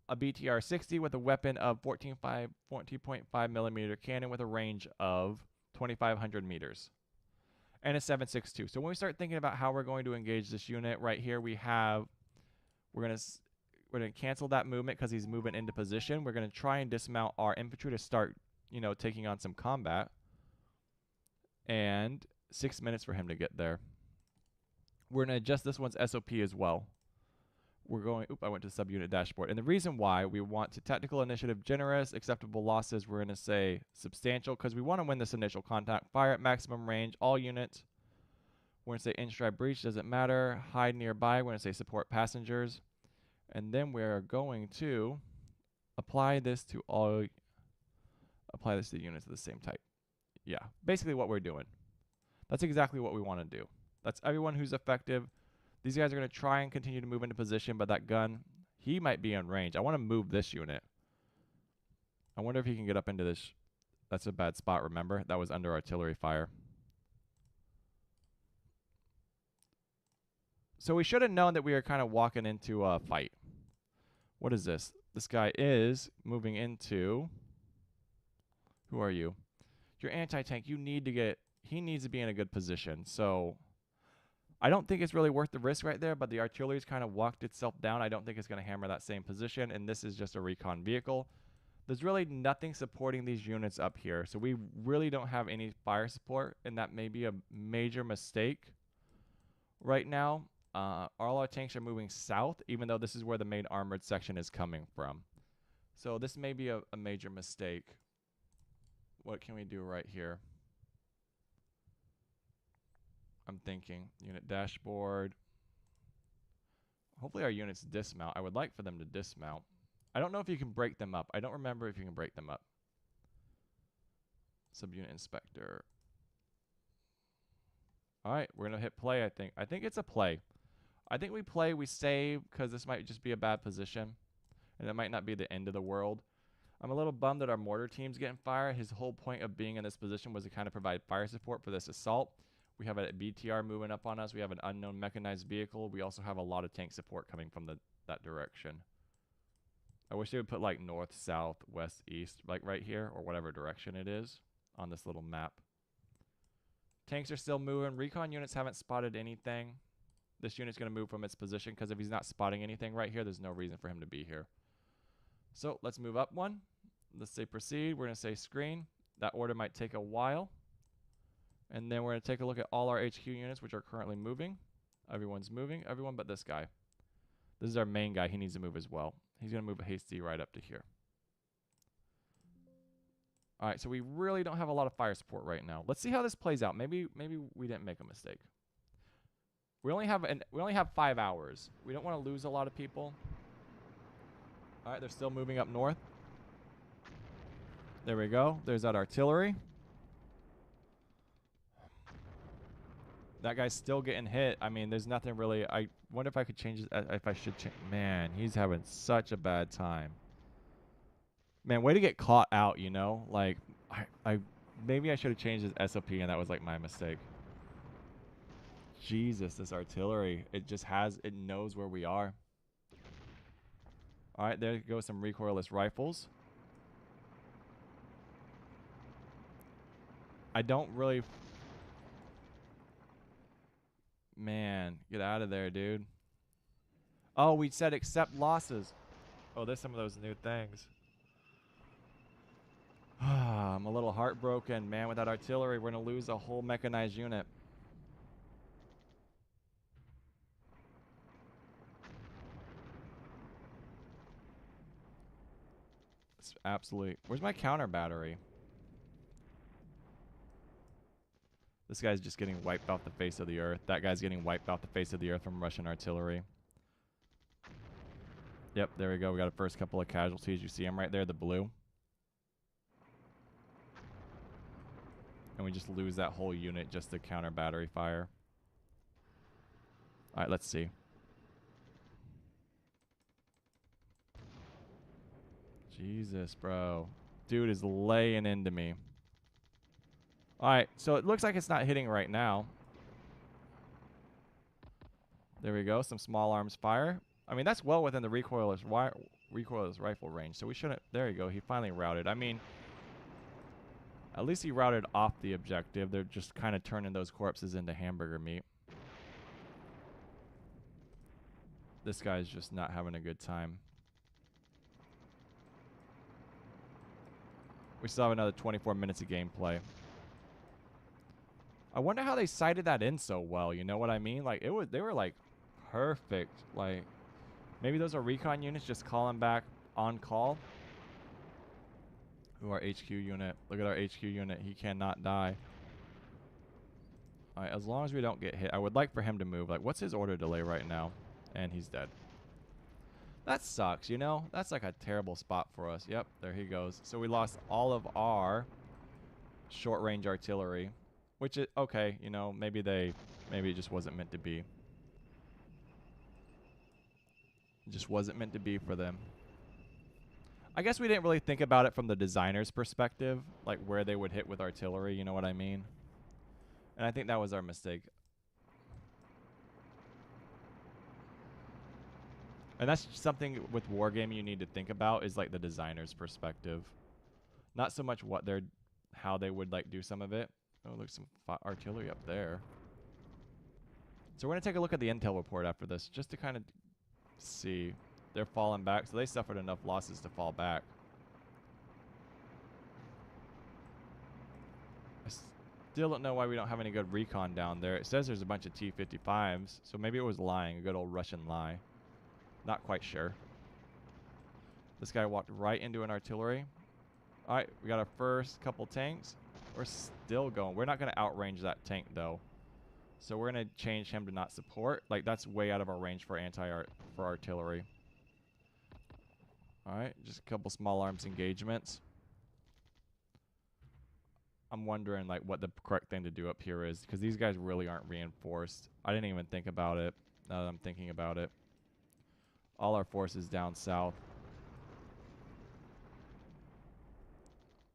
a BTR 60 with a weapon of 14.5 millimeter cannon with a range of 2,500 meters. And a 7.62. So when we start thinking about how we're going to engage this unit right here, we're gonna cancel that movement because he's moving into position. We're gonna try and dismount our infantry to start, you know, taking on some combat. And 6 minutes for him to get there. We're gonna adjust this one's SOP as well. We're going, I went to the subunit dashboard. And the reason why we want to tactical initiative generous, acceptable losses, we're gonna say substantial because we want to win this initial contact. Fire at maximum range, all units. We're gonna say in-stride breach, doesn't matter. Hide nearby, we're gonna say support passengers. And then we're going to apply this to units of the same type. Yeah, basically what we're doing. That's exactly what we want to do. That's everyone who's effective. These guys are going to try and continue to move into position, but that gun, he might be in range. I want to move this unit. I wonder if he can get up into this. That's a bad spot, remember? That was under artillery fire. So we should have known that we were kind of walking into a fight. What is this? This guy is moving into... Who are you? You're anti-tank. You need to get... He needs to be in a good position. So I don't think it's really worth the risk right there, but the artillery's kind of walked itself down. I don't think it's going to hammer that same position, and this is just a recon vehicle. There's really nothing supporting these units up here, so we really don't have any fire support, and that may be a major mistake right now. All our tanks are moving south, even though this is where the main armored section is coming from. So this may be a major mistake. What can we do right here? I'm thinking unit dashboard. Hopefully our units dismount. I would like for them to dismount. I don't know if you can break them up. I don't remember if you can break them up. Subunit inspector. All right, we're going to hit play, I think. I think it's a play. I think we play, we save, because this might just be a bad position. And it might not be the end of the world. I'm a little bummed that our mortar team's getting fire. His whole point of being in this position was to kind of provide fire support for this assault. We have a BTR moving up on us. We have an unknown mechanized vehicle. We also have a lot of tank support coming from that direction. I wish they would put like north, south, west, east, like right here, or whatever direction it is on this little map. Tanks are still moving. Recon units haven't spotted anything. This unit's going to move from its position because if he's not spotting anything right here, there's no reason for him to be here. So let's move up one. Let's say proceed. We're going to say screen. That order might take a while. And then we're going to take a look at all our HQ units, which are currently moving. Everyone's moving. Everyone but this guy. This is our main guy. He needs to move as well. He's going to move a hasty right up to here. All right, so we really don't have a lot of fire support right now. Let's see how this plays out. Maybe we didn't make a mistake. We only have 5 hours. We don't want to lose a lot of people. All right, they're still moving up north. There we go. There's that artillery. That guy's still getting hit. I mean, there's nothing really. I wonder if I could change it. If I should change. Man, he's having such a bad time. Man, way to get caught out, you know? Like, maybe I should have changed his SOP, and that was like my mistake. Jesus, this artillery. It knows where we are. All right, there goes some recoilless rifles. I don't really... Man, get out of there, dude. Oh, we said accept losses. Oh, there's some of those new things. I'm a little heartbroken, man. With that artillery, we're going to lose a whole mechanized unit. It's absolutely... Where's my counter battery? This guy's just getting wiped off the face of the earth. That guy's getting wiped off the face of the earth from Russian artillery. Yep, there we go. We got a first couple of casualties. You see them right there, the blue. And we just lose that whole unit just to counter battery fire. All right, let's see. Jesus, bro. Dude is laying into me. All right, so it looks like it's not hitting right now. There we go, some small arms fire. I mean, that's well within the recoilless rifle range, so we shouldn't... There you go, he finally routed. I mean, at least he routed off the objective. They're just kind of turning those corpses into hamburger meat. This guy's just not having a good time. We still have another 24 minutes of gameplay. I wonder how they sighted that in so well, you know what I mean? Like, they were like perfect. Like, maybe those are recon units just calling back on call. Ooh, our HQ unit. Look at our HQ unit. He cannot die. All right, as long as we don't get hit. I would like for him to move. Like, what's his order delay right now? And he's dead. That sucks, you know? That's like a terrible spot for us. Yep, there he goes. So we lost all of our short-range artillery. Which is, okay, you know, maybe it just wasn't meant to be. It just wasn't meant to be for them. I guess we didn't really think about it from the designer's perspective, like where they would hit with artillery, you know what I mean? And I think that was our mistake. And that's something with wargaming you need to think about, is like the designer's perspective. Not so much what they're, how they would like do some of it. Oh, look, some artillery up there. So we're gonna take a look at the intel report after this, just to kind of see. They're falling back, so they suffered enough losses to fall back. I still don't know why we don't have any good recon down there. It says there's a bunch of T-55s, so maybe it was lying, a good old Russian lie. Not quite sure. This guy walked right into an artillery. All right, we got our first couple tanks. We're still going. We're not going to outrange that tank, though. So we're going to change him to not support. Like, that's way out of our range for for artillery. All right, just a couple small arms engagements. I'm wondering, like, what the correct thing to do up here is, because these guys really aren't reinforced. I didn't even think about it, now that I'm thinking about it. All our forces down south.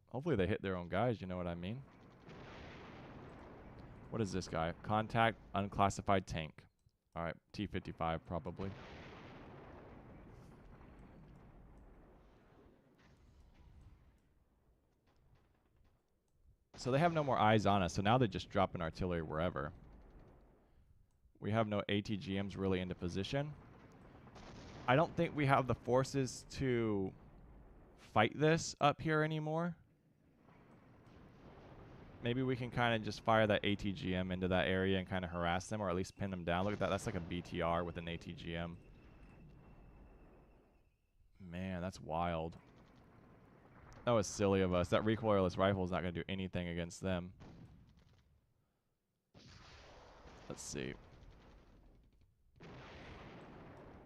Hopefully they hit their own guys, you know what I mean? What is this guy? Contact unclassified tank. Alright, T-55 probably. So they have no more eyes on us, so now they're just dropping artillery wherever. We have no ATGMs really into position. I don't think we have the forces to fight this up here anymore. Maybe we can kind of just fire that ATGM into that area and kind of harass them, or at least pin them down. Look at that. That's like a BTR with an ATGM. Man, that's wild. That was silly of us. That recoilless rifle is not going to do anything against them. Let's see.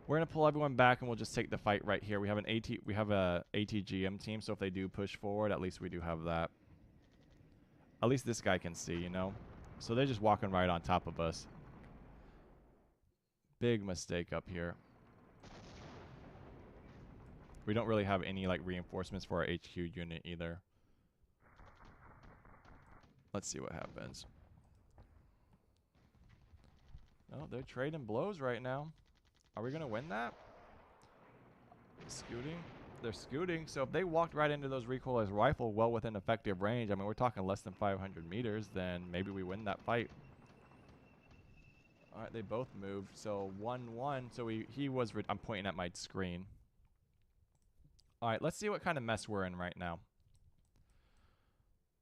We're going to pull everyone back and we'll just take the fight right here. We have a ATGM team, so if they do push forward, at least we do have that. At least this guy can see, you know? So they're just walking right on top of us. Big mistake up here. We don't really have any, like, reinforcements for our HQ unit either. Let's see what happens. No, they're trading blows right now. Are we going to win that? Scooting. They're scooting, so if they walked right into those recoilless rifle well within effective range, I mean, we're talking less than 500 meters, then maybe we win that fight. All right, they both moved, so 1-1. So he was, I'm pointing at my screen. All right, let's see what kind of mess we're in right now.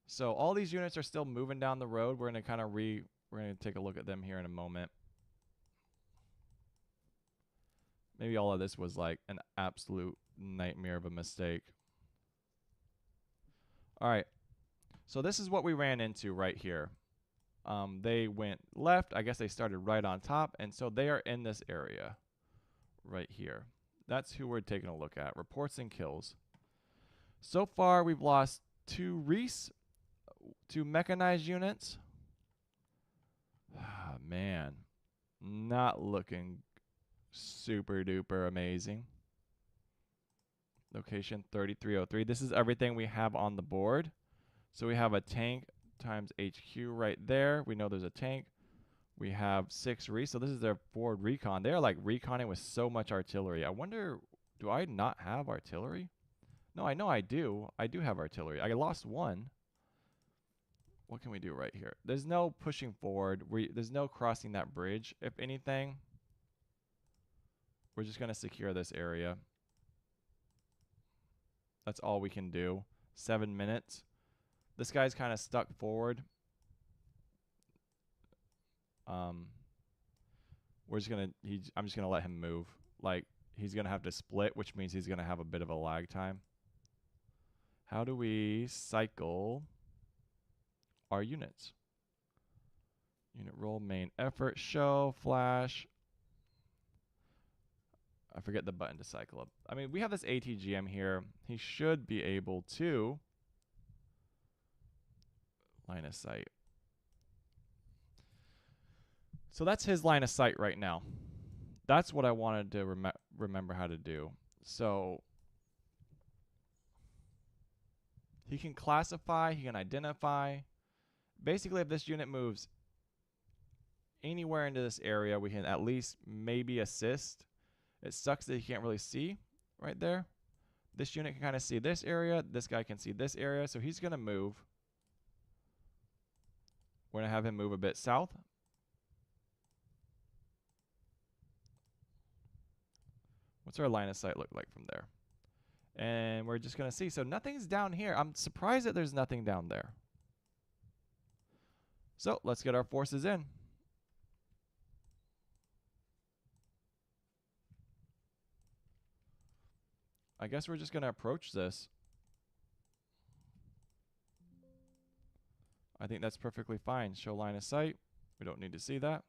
So all these units are still moving down the road. We're going to kind of we're going to take a look at them here in a moment. Maybe all of this was like an absolute nightmare of a mistake. All right. So this is what we ran into right here. They went left. I guess they started right on top. And so they are in this area right here. That's who we're taking a look at. Reports and kills. So far, we've lost 2 Reese, 2 mechanized units. Ah, man. Not looking super duper amazing. Location 3303. This is everything we have on the board. So we have a tank times HQ right there. We know there's a tank. We have 6 Reese. So this is their forward recon. They're like reconning with so much artillery. I wonder, do I not have artillery? No, I know I do. I do have artillery. I lost 1. What can we do right here? There's no pushing forward. There's no crossing that bridge. If anything, we're just going to secure this area. That's all we can do. 7 minutes. This guy's kind of stuck forward. I'm just gonna let him move. Like, he's gonna have to split, which means he's gonna have a bit of a lag time. How do we cycle our units? Unit role, main effort, show, flash. I forget the button to cycle up. I mean, we have this ATGM here. He should be able to line of sight. So that's his line of sight right now. That's what I wanted to remember how to do. So he can classify, he can identify. Basically, if this unit moves anywhere into this area, we can at least maybe assist. It sucks that he can't really see right there. This unit can kind of see this area. This guy can see this area. So he's going to move. We're going to have him move a bit south. What's our line of sight look like from there? And we're just going to see. So nothing's down here. I'm surprised that there's nothing down there. So let's get our forces in. I guess we're just going to approach this. I think that's perfectly fine. Show line of sight. We don't need to see that.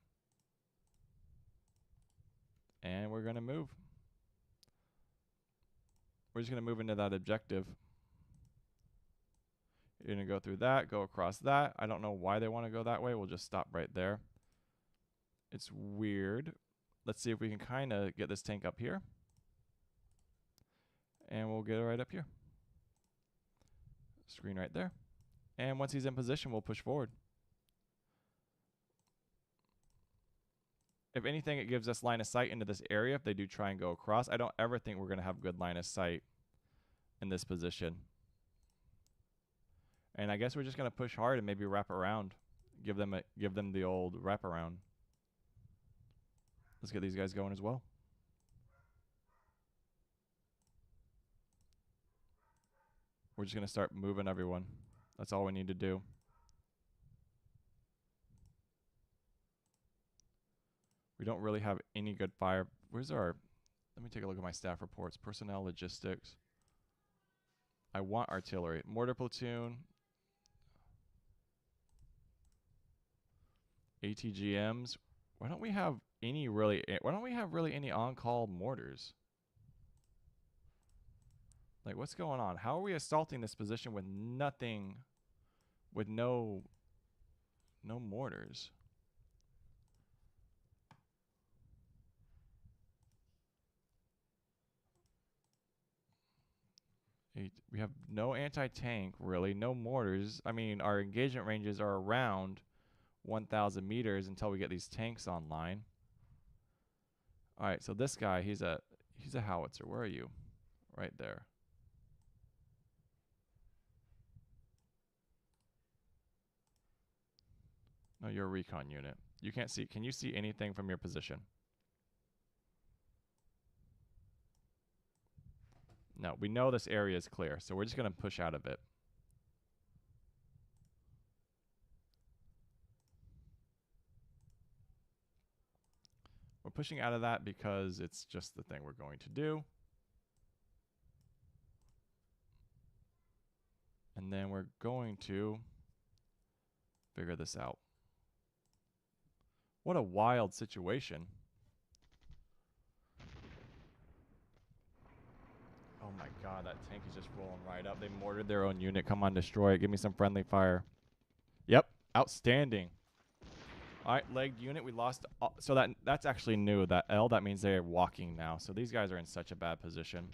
And we're going to move. We're just going to move into that objective. You're going to go through that, go across that. I don't know why they want to go that way. We'll just stop right there. It's weird. Let's see if we can kind of get this tank up here. And we'll get it right up here. Screen right there. And once he's in position, we'll push forward. If anything, it gives us line of sight into this area if they do try and go across. I don't ever think we're going to have good line of sight in this position. And I guess we're just going to push hard and maybe wrap around. Give them the old wrap around. Let's get these guys going as well. We're just going to start moving everyone. That's all we need to do. We don't really have any good fire. Where's our... Let me take a look at my staff reports. Personnel, logistics. I want artillery. Mortar platoon. ATGMs. Why don't we have really any on-call mortars? Like, what's going on? How are we assaulting this position with nothing, with no mortars? We have no anti-tank, really, no mortars. I mean, our engagement ranges are around 1,000 meters until we get these tanks online. All right, so this guy, he's a howitzer. Where are you? Right there. No, you're a recon unit. You can't see. Can you see anything from your position? No, we know this area is clear, so we're just going to push out of it. We're pushing out of that because it's just the thing we're going to do. And then we're going to figure this out. What a wild situation. Oh my god, that tank is just rolling right up. They mortared their own unit. Come on, destroy it. Give me some friendly fire. Yep, outstanding. All right, legged unit. We lost. So that's actually new. That L, that means they're walking now. So these guys are in such a bad position.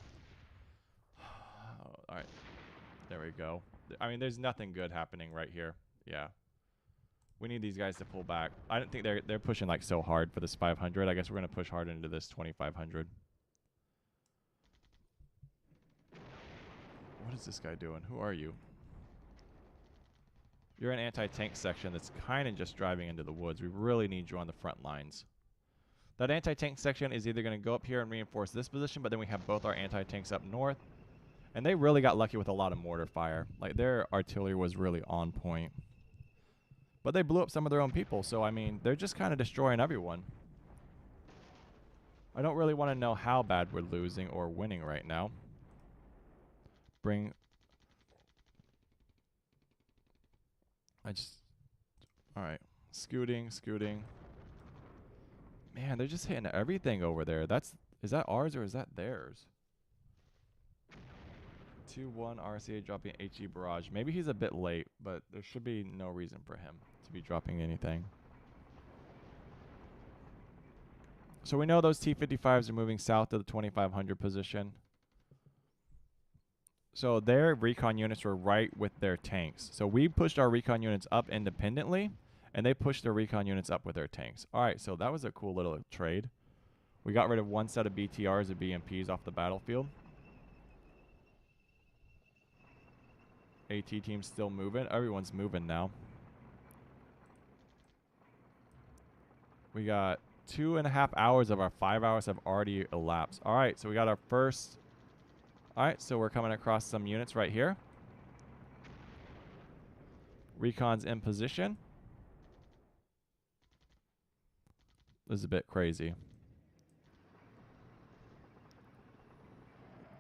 All right, there we go. I mean, there's nothing good happening right here. Yeah. We need these guys to pull back. I don't think they're pushing like so hard for this 500. I guess we're going to push hard into this 2,500. What is this guy doing? Who are you? You're an anti-tank section that's kind of just driving into the woods. We really need you on the front lines. That anti-tank section is either going to go up here and reinforce this position, but then we have both our anti-tanks up north. And they really got lucky with a lot of mortar fire. Like, their artillery was really on point. But they blew up some of their own people, so, I mean, they're just kind of destroying everyone. I don't really want to know how bad we're losing or winning right now. Alright. Scooting. Man, they're just hitting everything over there. Is that ours or is that theirs? 2-1 RCA dropping HE barrage. Maybe he's a bit late, but there should be no reason for him to be dropping anything. So we know those T-55s are moving south to the 2,500 position. So their recon units were right with their tanks. So we pushed our recon units up independently, and they pushed their recon units up with their tanks. All right, so that was a cool little trade. We got rid of one set of BTRs and BMPs off the battlefield. AT team's still moving. Everyone's moving now. We got 2.5 hours of our 5 hours have already elapsed. All right, so we got our first. All right, so we're coming across some units right here. Recon's in position. This is a bit crazy.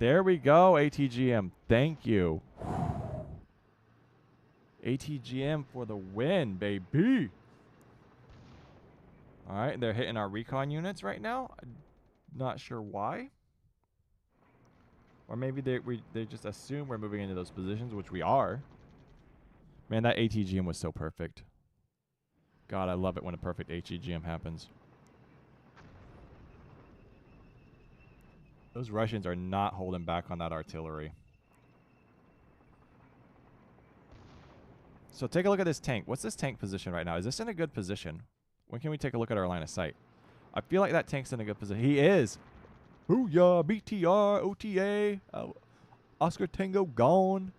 There we go, ATGM. Thank you. ATGM for the win, baby. All right, they're hitting our recon units right now. Not sure why. Or maybe they just assume we're moving into those positions, which we are. Man, that ATGM was so perfect. God, I love it when a perfect ATGM happens. Those Russians are not holding back on that artillery. So take a look at this tank. What's this tank position right now? Is this in a good position? When can we take a look at our line of sight? I feel like that tank's in a good position. He is. Hoo-yah, BTR, OTA, Oscar Tango gone.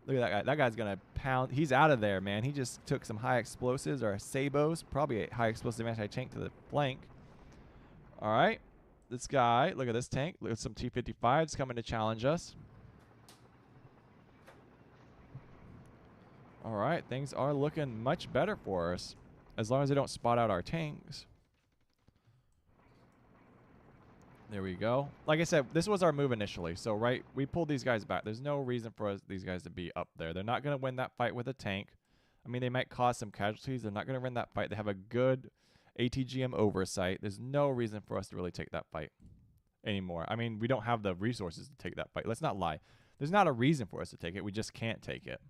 Look at that guy. That guy's going to pound. He's out of there, man. He just took some high explosives or sabos. Probably a high explosive anti-tank to the flank. All right. This guy, look at this tank. Look at some T-55s coming to challenge us. All right. Things are looking much better for us. As long as they don't spot out our tanks. There we go. Like I said, this was our move initially. So, right, we pulled these guys back. There's no reason for these guys to be up there. They're not going to win that fight with a tank. I mean, they might cause some casualties. They're not going to win that fight. They have a good ATGM oversight. There's no reason for us to really take that fight anymore. I mean, we don't have the resources to take that fight. Let's not lie. There's not a reason for us to take it. We just can't take it.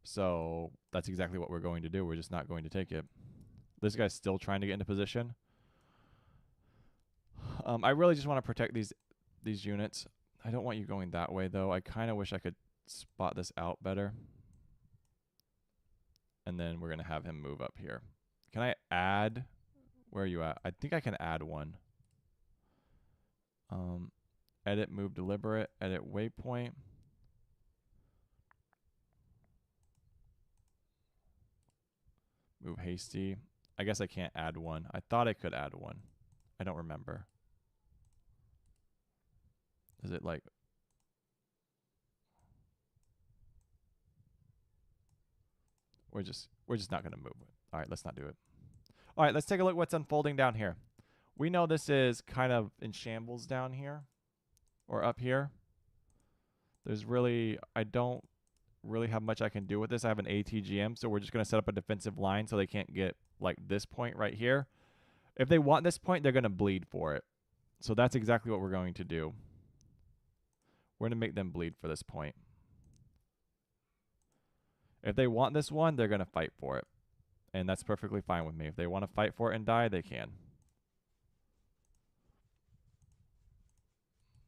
So, that's exactly what we're going to do. We're just not going to take it. This guy's still trying to get into position. I really just want to protect these units. I don't want you going that way, though. I kind of wish I could spot this out better. And then we're going to have him move up here. Can I add? Where are you at? I think I can add one. Edit, move, deliberate. Edit, waypoint. Move, hasty. I guess I can't add one. I thought I could add one. I don't remember. Is it like... We're just not going to move it. All right, let's not do it. All right, let's take a look at what's unfolding down here. We know this is kind of in shambles down here. Or up here. There's really... I don't really have much I can do with this. I have an ATGM, so we're just going to set up a defensive line so they can't get like this point right here. If they want this point, they're going to bleed for it. So that's exactly what we're going to do. We're going to make them bleed for this point. If they want this one, they're going to fight for it. And that's perfectly fine with me. If they want to fight for it and die, they can.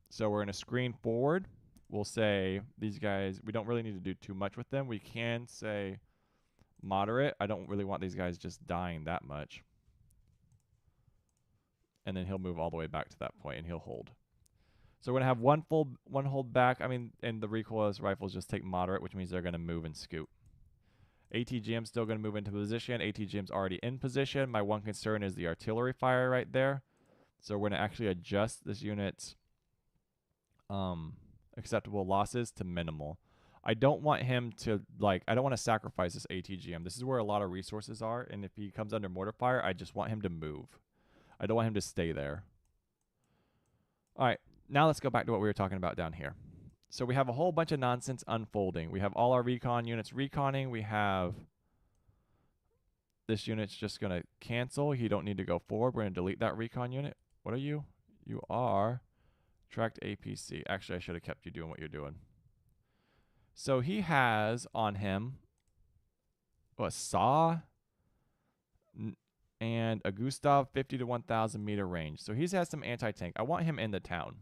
So we're going to screen forward. We'll say these guys, we don't really need to do too much with them. We can say moderate. I don't really want these guys just dying that much. And then he'll move all the way back to that point and he'll hold. So we're going to have one hold back. I mean, and the recoilless rifles just take moderate, which means they're going to move and scoot. ATGM's still going to move into position. ATGM's already in position. My one concern is the artillery fire right there. So we're going to actually adjust this unit's acceptable losses to minimal. I don't want him to, like, I don't want to sacrifice this ATGM. This is where a lot of resources are, and if he comes under mortar fire, I just want him to move. I don't want him to stay there. All right, now let's go back to what we were talking about down here. So we have a whole bunch of nonsense unfolding. We have all our recon units reconning. We have this unit's just going to cancel. You don't need to go forward. We're going to delete that recon unit. What are you? You are tracked APC. Actually, I should have kept you doing what you're doing. So he has on him a SAW and a Gustav 50 to 1,000 meter range. So he's has some anti-tank. I want him in the town.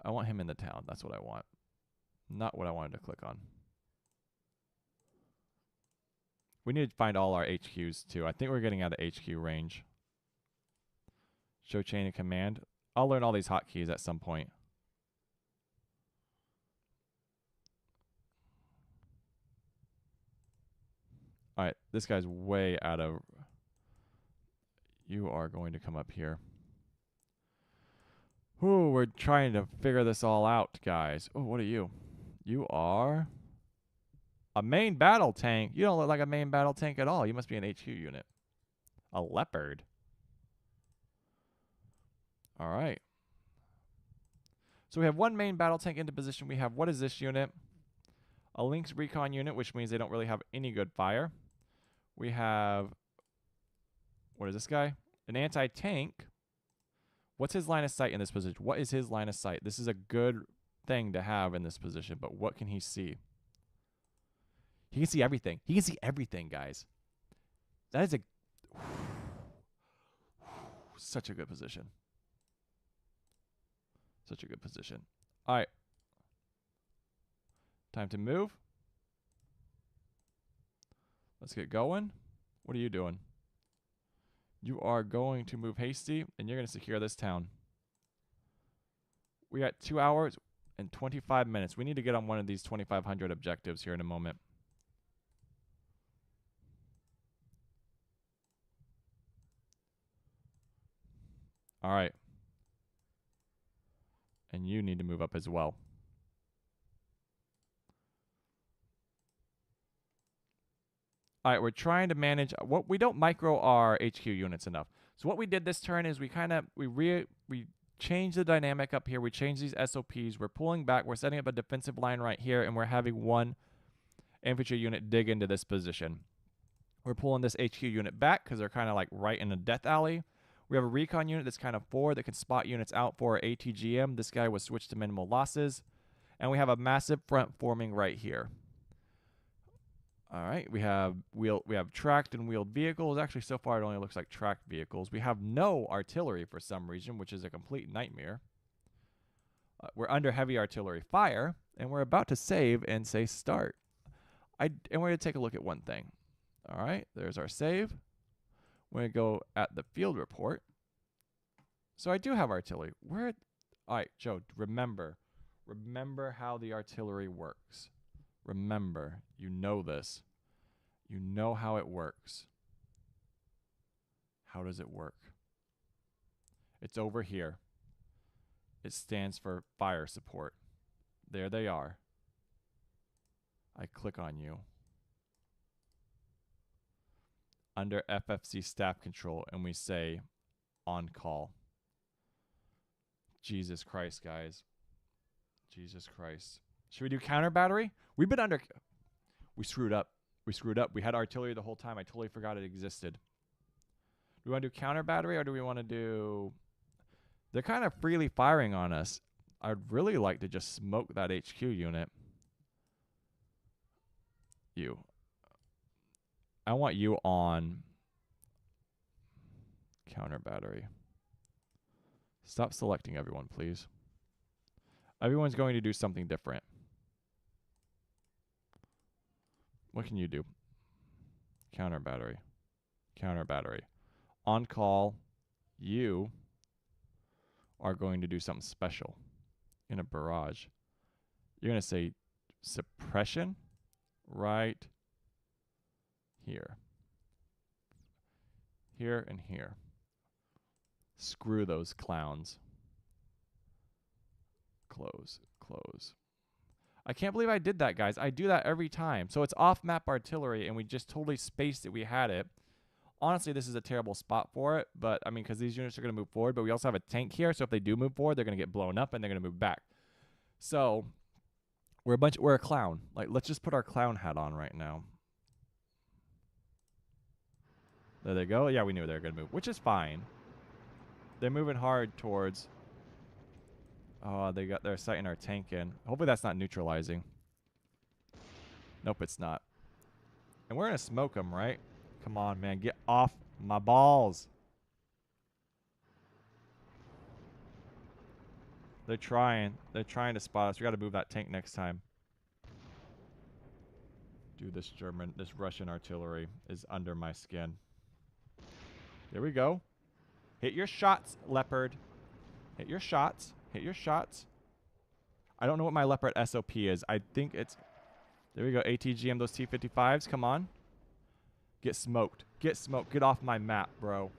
I want him in the town. That's what I want. Not what I wanted to click on. We need to find all our HQs too. I think we're getting out of HQ range. Show chain of command. I'll learn all these hotkeys at some point. All right, this guy's way out of... You are going to come up here. Ooh, we're trying to figure this all out, guys. Oh, what are you? You are a main battle tank. You don't look like a main battle tank at all. You must be an HQ unit. A leopard. All right. So we have one main battle tank into position. We have, what is this unit? A Lynx recon unit, which means they don't really have any good fire. We have, what is this guy? An anti-tank. What's his line of sight in this position? What is his line of sight? This is a good thing to have in this position, but what can he see? He can see everything. He can see everything, guys. That is a... Such a good position. Such a good position. All right. Time to move. Let's get going. What are you doing? You are going to move hasty, and you're going to secure this town. We got 2 hours and 25 minutes. We need to get on one of these 2,500 objectives here in a moment. All right. And you need to move up as well. All right, we're trying to manage what we don't micro our HQ units enough. So what we did this turn is we changed the dynamic up here. We changed these SOPs. We're pulling back. We're setting up a defensive line right here, and we're having one infantry unit dig into this position. We're pulling this HQ unit back because they're kind of like right in a death alley. We have a recon unit that's kind of forward that can spot units out for our ATGM. This guy was switched to minimal losses. And we have a massive front forming right here. All right, we have tracked and wheeled vehicles. Actually, so far it only looks like tracked vehicles. We have no artillery for some reason, which is a complete nightmare. We're under heavy artillery fire, and we're about to save and say start. And we're going to take a look at one thing. All right, there's our save. We're going to go at the field report. So I do have artillery. All right, Joe, remember how the artillery works. Remember, you know this. You know how it works. How does it work? It's over here. It stands for fire support. There they are. I click on you. Under FFC staff control, and we say on call. Jesus Christ, guys. Jesus Christ. Should we do counter battery? We screwed up. We had artillery the whole time. I totally forgot it existed. Do we want to do counter battery, or do we want to do... They're kind of freely firing on us. I'd really like to just smoke that HQ unit. You. I want you on counter battery. Stop selecting everyone, please. Everyone's going to do something different. What can you do? Counter battery. Counter battery. On call, you are going to do something special in a barrage. You're going to say suppression right here. Here and here. Screw those clowns. Close, close. I can't believe I did that, guys. I do that every time. So it's off-map artillery, and we just totally spaced it. We had it. Honestly, this is a terrible spot for it, but I mean, because these units are going to move forward, but we also have a tank here, so if they do move forward, they're going to get blown up, and they're going to move back. So we're a clown. Like, let's just put our clown hat on right now. There they go. Yeah, we knew they were going to move, which is fine. They're moving hard towards... Oh, they're sighting our tank in. Hopefully that's not neutralizing. Nope, it's not. And we're going to smoke them, right? Come on, man. Get off my balls. They're trying. They're trying to spot us. We got to move that tank next time. Dude, this Russian artillery is under my skin. There we go. Hit your shots, leopard. Hit your shots. Hit your shots. I don't know what my leopard SOP is. I think it's... There we go. ATGM those T-55s. Come on. Get smoked. Get smoked. Get off my map, bro.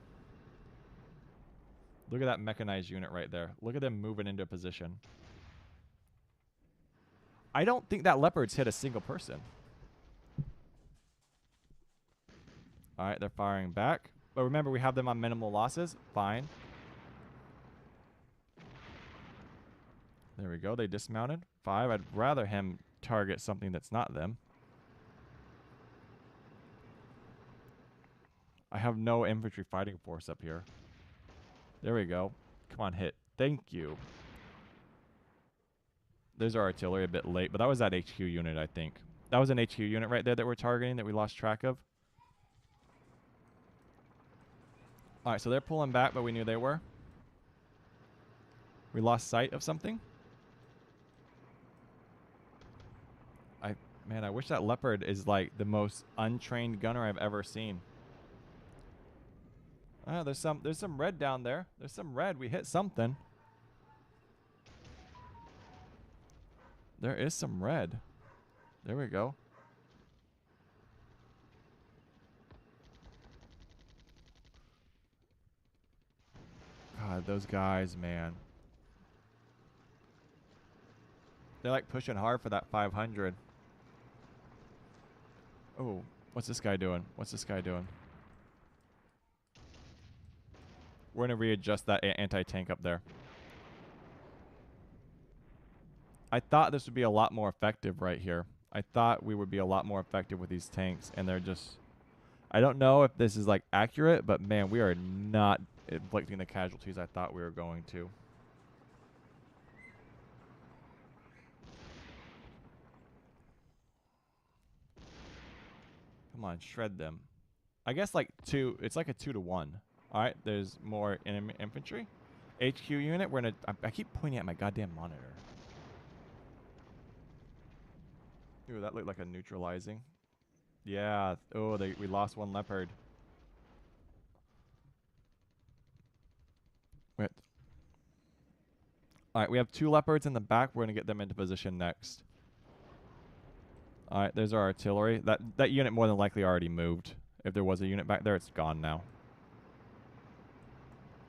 Look at that mechanized unit right there. Look at them moving into position. I don't think that leopard's hit a single person. All right, they're firing back. But remember, we have them on minimal losses. Fine. There we go. They dismounted. 5. I'd rather him target something that's not them. I have no infantry fighting force up here. There we go. Come on, hit. Thank you. There's our artillery a bit late, but that was that HQ unit, I think. That was an HQ unit right there that we're targeting that we lost track of. All right, so they're pulling back, but we knew they were. We lost sight of something. Man, I wish that leopard is like the most untrained gunner I've ever seen. Ah, there's some red down there. There's some red. We hit something. There is some red. There we go. God, those guys, man. They're like pushing hard for that 500. Oh, what's this guy doing? What's this guy doing? We're going to readjust that anti-tank up there. I thought this would be a lot more effective right here. I thought we would be a lot more effective with these tanks, and they're just... I don't know if this is like accurate, but man, we are not inflicting the casualties I thought we were going to. Come on, shred them. I guess like 2, it's like a 2 to 1. All right, there's more enemy infantry. HQ unit, we're gonna, I keep pointing at my goddamn monitor. Ooh, that looked like a neutralizing. Yeah, oh, we lost one leopard. Wait. All right, we have 2 leopards in the back. We're gonna get them into position next. All right, there's our artillery. That unit more than likely already moved. If there was a unit back there, it's gone now.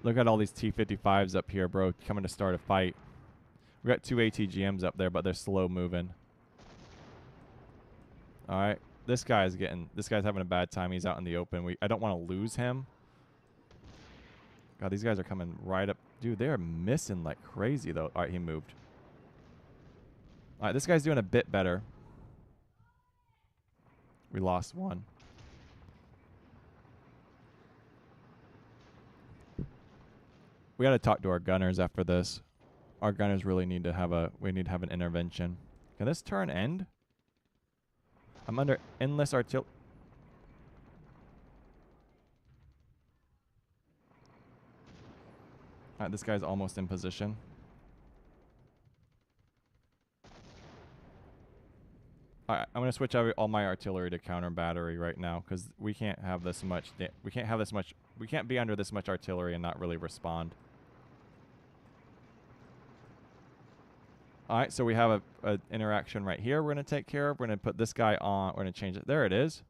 Look at all these T-55s up here, bro, coming to start a fight. We got 2 ATGMs up there, but they're slow moving. All right, this guy's having a bad time. He's out in the open. I don't want to lose him. God, these guys are coming right up. Dude, they're missing like crazy, though. All right, he moved. All right, this guy's doing a bit better. We lost one. We got to talk to our gunners after this. Our gunners really need to have an intervention. Can this turn end? I'm under endless artillery. Alright, this guy's almost in position. Alright, I'm gonna switch out all my artillery to counter battery right now because we can't have this much. We can't be under this much artillery and not really respond. Alright, so we have a interaction right here we're going to take care of. We're going to put this guy on. We're going to change it. There it is.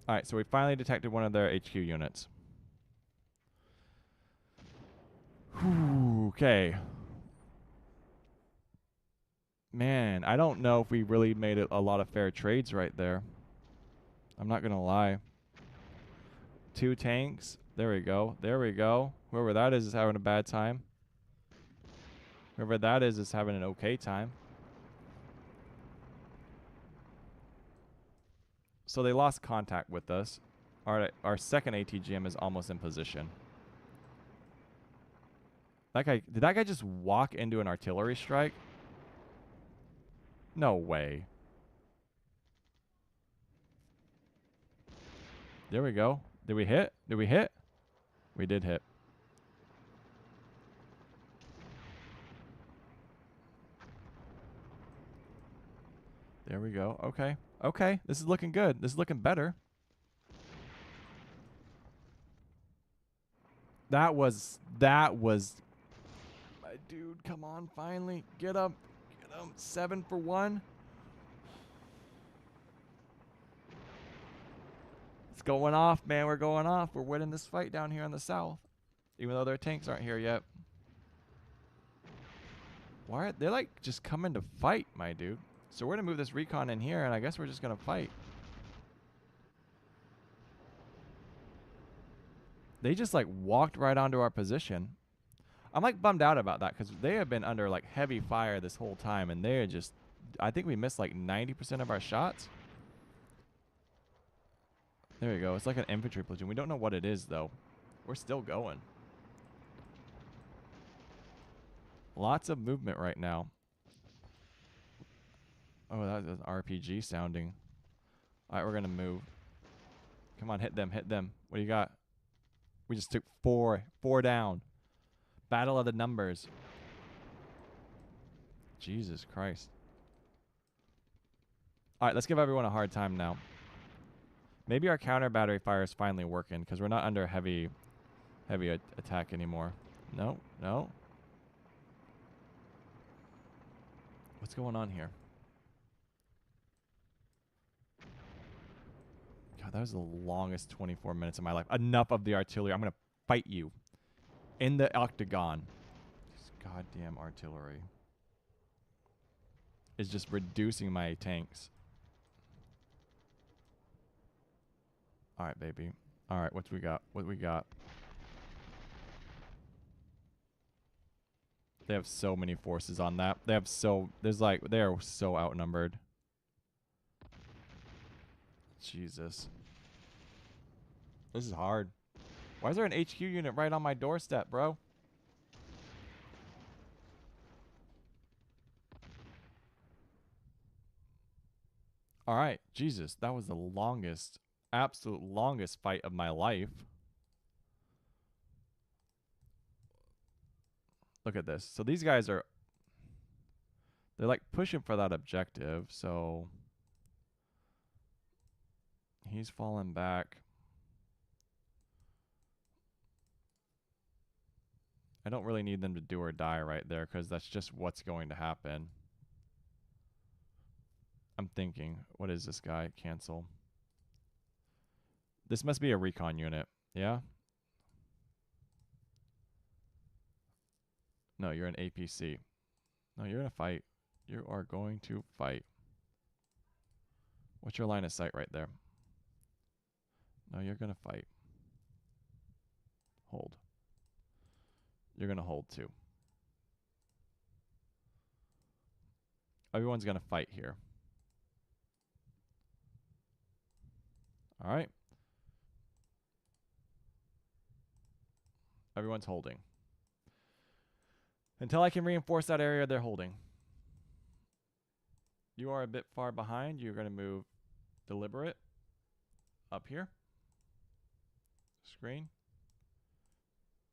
Alright, so we finally detected one of their HQ units. Whew, okay. Man, I don't know if we really made a lot of fair trades right there. I'm not going to lie. 2 tanks. There we go. There we go. Whoever that is having a bad time. Whoever that is having an okay time. So they lost contact with us. Our second ATGM is almost in position. Did that guy just walk into an artillery strike? No way. There we go. Did we hit? Did we hit? We did hit. There we go. Okay. Okay. This is looking good. This is looking better. That was my dude, come on, finally. Get him. Get him. 7 for 1. It's going off, man. We're going off. We're winning this fight down here in the south. Even though their tanks aren't here yet. Why are they're like just coming to fight, my dude. So we're gonna move this recon in here, and I guess we're just gonna fight. They just like walked right onto our position. I'm like bummed out about that because they have been under like heavy fire this whole time, and they're just, I think we missed like 90% of our shots. There we go. It's like an infantry platoon. We don't know what it is though. We're still going. Lots of movement right now. Oh, that was an RPG sounding. All right, we're gonna move. Come on, hit them, hit them. What do you got? We just took 4 down. Battle of the numbers. Jesus Christ. All right, let's give everyone a hard time now. Maybe our counter battery fire is finally working because we're not under heavy attack anymore. No, no. What's going on here? God, that was the longest 24 minutes of my life. Enough of the artillery. I'm going to fight you in the octagon. This goddamn artillery is just reducing my tanks. All right, baby. All right, what we got? What we got? They have so many forces on that. They have so, there's like, they are so outnumbered. Jesus. This is hard. Why is there an HQ unit right on my doorstep, bro? All right. Jesus, that was the longest, absolute longest fight of my life. Look at this. So these guys are, they're like pushing for that objective. So he's falling back. I don't really need them to do or die right there because that's just what's going to happen. I'm thinking, what is this guy? Cancel. This must be a recon unit. Yeah? No, you're an APC. No, you're going to fight. You are going to fight. What's your line of sight right there? No, you're going to fight. Hold. You're going to hold too. Everyone's going to fight here. All right. Everyone's holding. Until I can reinforce that area, they're holding. You are a bit far behind. You're going to move deliberate up here. Screen.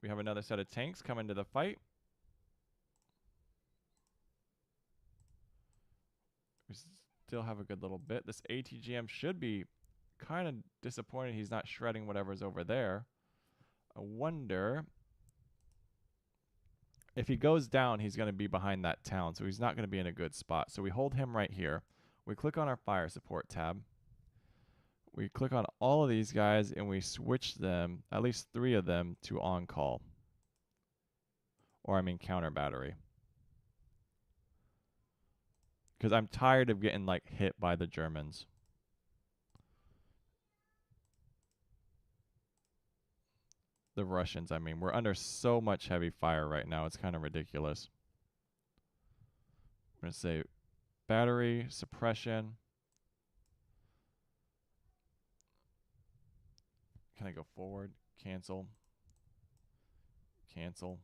We have another set of tanks coming to the fight. We still have a good little bit. This ATGM should be kind of disappointed he's not shredding whatever's over there. I wonder if he goes down, he's going to be behind that town, so he's not going to be in a good spot. So we hold him right here. We click on our fire support tab. We click on all of these guys, and we switch them, at least 3 of them, to on-call. Or, I mean, counter battery. Because I'm tired of getting, like, hit by the Germans. The Russians, I mean. We're under so much heavy fire right now. It's kind of ridiculous. I'm going to say battery, suppression. Can I go forward? Cancel. Cancel.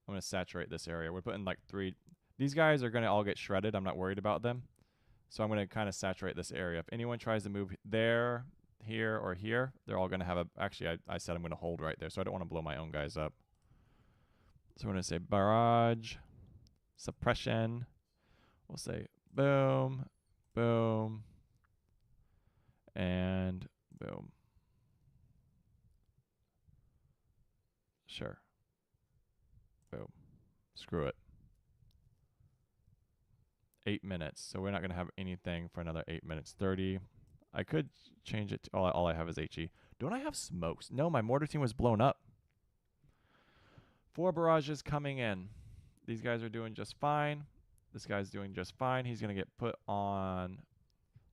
I'm going to saturate this area. We're putting like 3. These guys are going to all get shredded. I'm not worried about them. So I'm going to kind of saturate this area. If anyone tries to move there, here, or here, they're all going to have a... Actually, I said I'm going to hold right there, so I don't want to blow my own guys up. So we're going to say barrage, suppression. We'll say boom, boom, and boom. Sure. Boom. Screw it. 8 minutes. So we're not going to have anything for another 8 minutes. 30. I could change it to all I have is HE. Don't I have smokes? No, my mortar team was blown up. 4 barrages coming in. These guys are doing just fine. This guy's doing just fine. He's going to get put on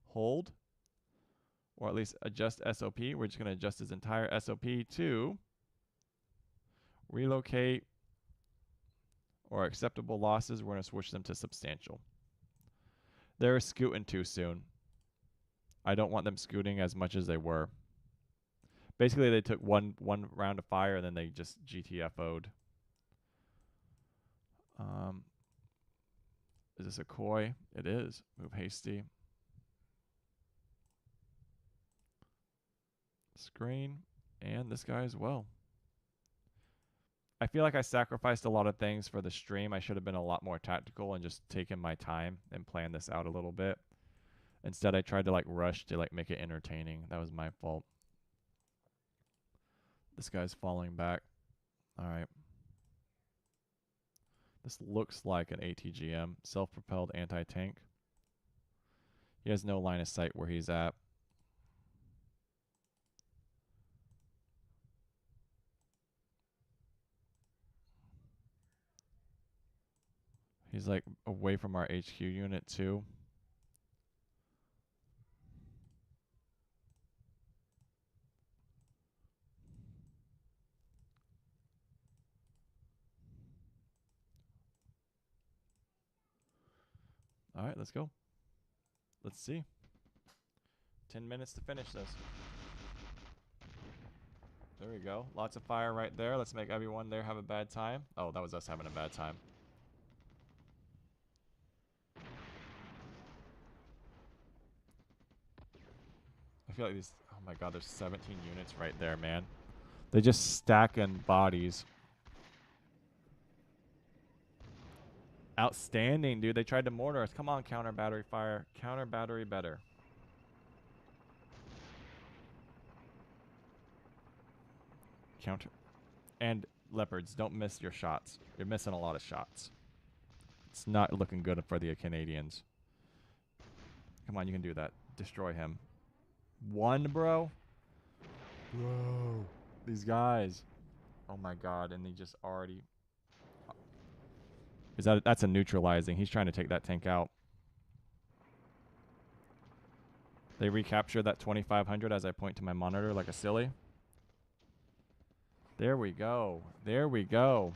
hold. Or at least adjust SOP. We're just going to adjust his entire SOP to relocate or acceptable losses. We're going to switch them to substantial. They're scooting too soon. I don't want them scooting as much as they were. Basically, they took one round of fire and then they just GTFO'd. Is this a koi? It is. Move hasty. Screen. And this guy as well. I feel like I sacrificed a lot of things for the stream. I should have been a lot more tactical and just taken my time and planned this out a little bit. Instead, I tried to like rush to like make it entertaining. That was my fault. This guy's falling back. All right. This looks like an ATGM, self-propelled anti-tank. He has no line of sight where he's at. He's like away from our HQ unit too. All right, let's go. Let's see. 10 minutes to finish this. There we go. Lots of fire right there. Let's make everyone there have a bad time. Oh, that was us having a bad time. I feel like these... Oh my god, there's 17 units right there, man. They just stacking bodies. Outstanding, dude. They tried to mortar us. Come on, counter battery fire. Counter battery better. Counter. And leopards, don't miss your shots. You're missing a lot of shots. It's not looking good for the Canadians. Come on, you can do that. Destroy him. 1, bro? Bro. These guys. Oh my god, and they just already... That's a neutralizing. He's trying to take that tank out. They recapture that 2500 as I point to my monitor like a silly. There we go. There we go.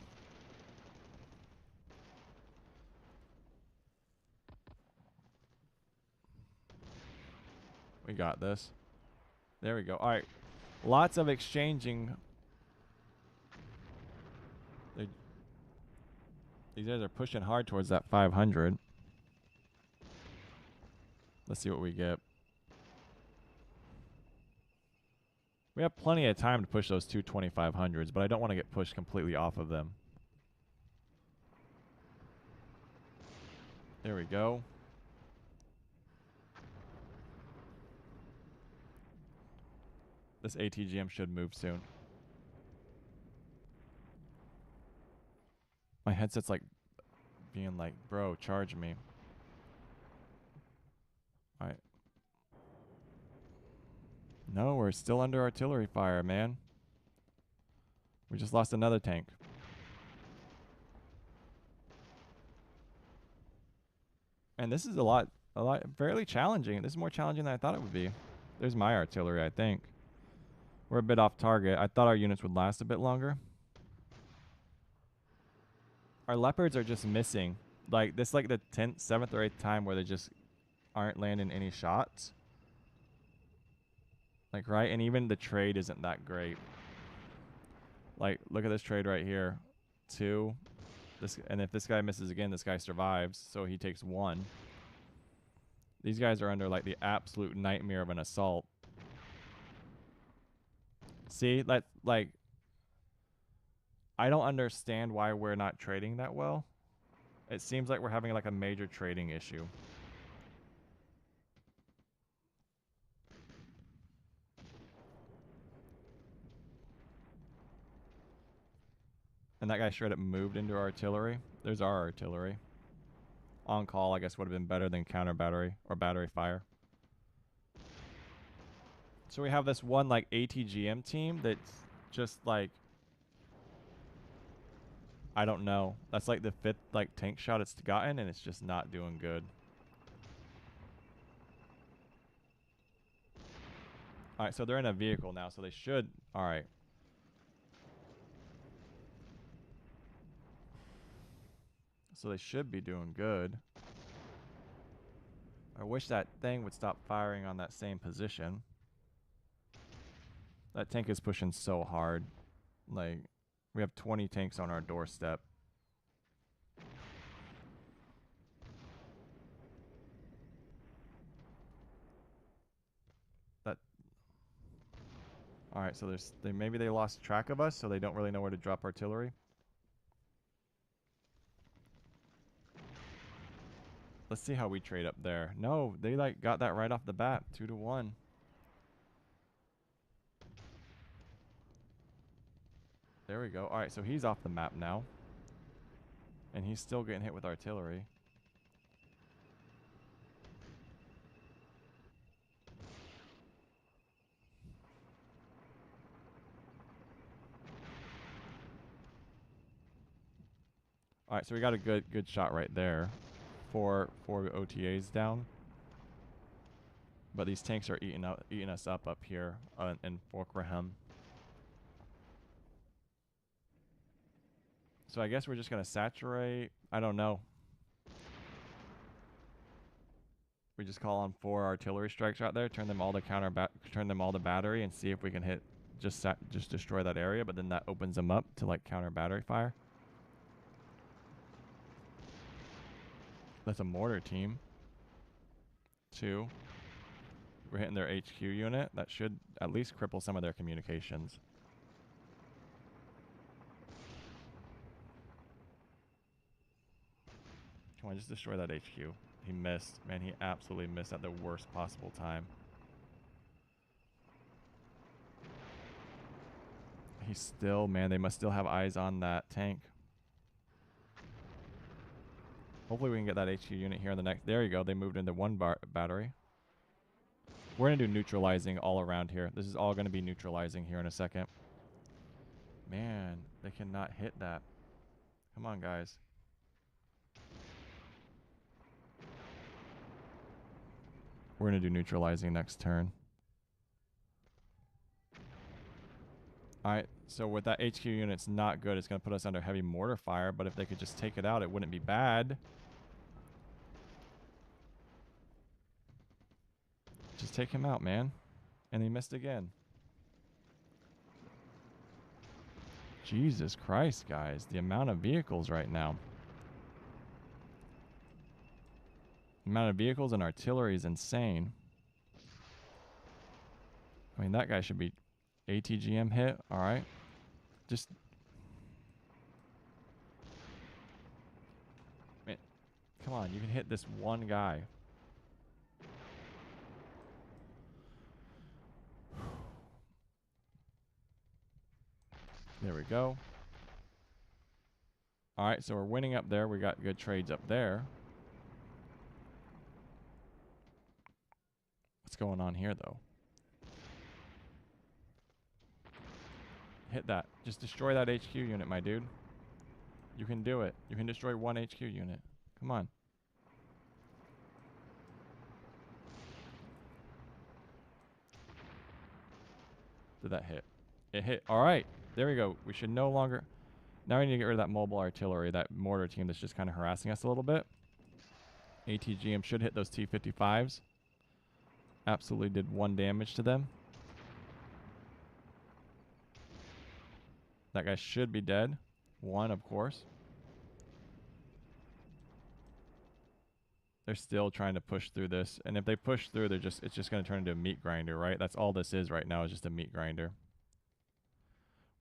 We got this. There we go. All right. Lots of exchanging. These guys are pushing hard towards that 500. Let's see what we get. We have plenty of time to push those two 2500s, but I don't want to get pushed completely off of them. There we go. This ATGM should move soon. My headset's like being like, bro, charge me. Alright. No, we're still under artillery fire, man. We just lost another tank. And this is a lot fairly challenging. This is more challenging than I thought it would be. There's my artillery, I think. We're a bit off target. I thought our units would last a bit longer. Our leopards are just missing. Like, this is like the 10th, 7th, or 8th time where they just aren't landing any shots. Like, right? And even the trade isn't that great. Like, look at this trade right here. 2. And if this guy misses again, this guy survives. So he takes 1. These guys are under, like, the absolute nightmare of an assault. See? Like... I don't understand why we're not trading that well. It seems like we're having like a major trading issue. And that guy straight up moved into artillery. There's our artillery. On call, I guess, would have been better than counter battery or battery fire. So we have this one like ATGM team that's just like, I don't know. That's like the 5th like tank shot it's gotten, and it's just not doing good. All right, so they're in a vehicle now, so they should. All right. So they should be doing good. I wish that thing would stop firing on that same position. That tank is pushing so hard. Like, we have 20 tanks on our doorstep. That. All right, so maybe they lost track of us, so they don't really know where to drop artillery. Let's see how we trade up there. No, they like got that right off the bat, 2-1. There we go. All right, so he's off the map now. And he's still getting hit with artillery. All right, so we got a good shot right there. Four OTAs down. But these tanks are eating us up here in Fort Graham. So I guess we're just gonna saturate. I don't know. We just call on 4 artillery strikes out there. Turn them all to battery, and see if we can hit. Just destroy that area. But then that opens them up to like counter battery fire. That's a mortar team. 2. We're hitting their HQ unit. That should at least cripple some of their communications. Come on, just destroy that HQ. He missed. Man, he absolutely missed at the worst possible time. He's still, man, they must still have eyes on that tank. Hopefully we can get that HQ unit here in the next. There you go. They moved into 1 battery. We're going to do neutralizing all around here. This is all going to be neutralizing here in a second. Man, they cannot hit that. Come on, guys. We're going to do neutralizing next turn. All right, so with that HQ unit's not good. It's going to put us under heavy mortar fire, but if they could just take it out, it wouldn't be bad. Just take him out, man. And he missed again. Jesus Christ, guys. The amount of vehicles right now. The amount of vehicles and artillery is insane. I mean, that guy should be ATGM hit. All right. Just... Man, come on, you can hit this one guy. There we go. All right, so we're winning up there. We got good trades up there. What's going on here, though? Hit that. Just destroy that HQ unit, my dude. You can do it. You can destroy 1 HQ unit. Come on. Did that hit? It hit. All right. There we go. We should no longer... Now we need to get rid of that mobile artillery, that mortar team that's just kind of harassing us a little bit. ATGM should hit those T-55s. Absolutely did 1 damage to them. That guy should be dead. 1, of course. They're still trying to push through this. And if they push through, it's just going to turn into a meat grinder, right? That's all this is right now, is just a meat grinder.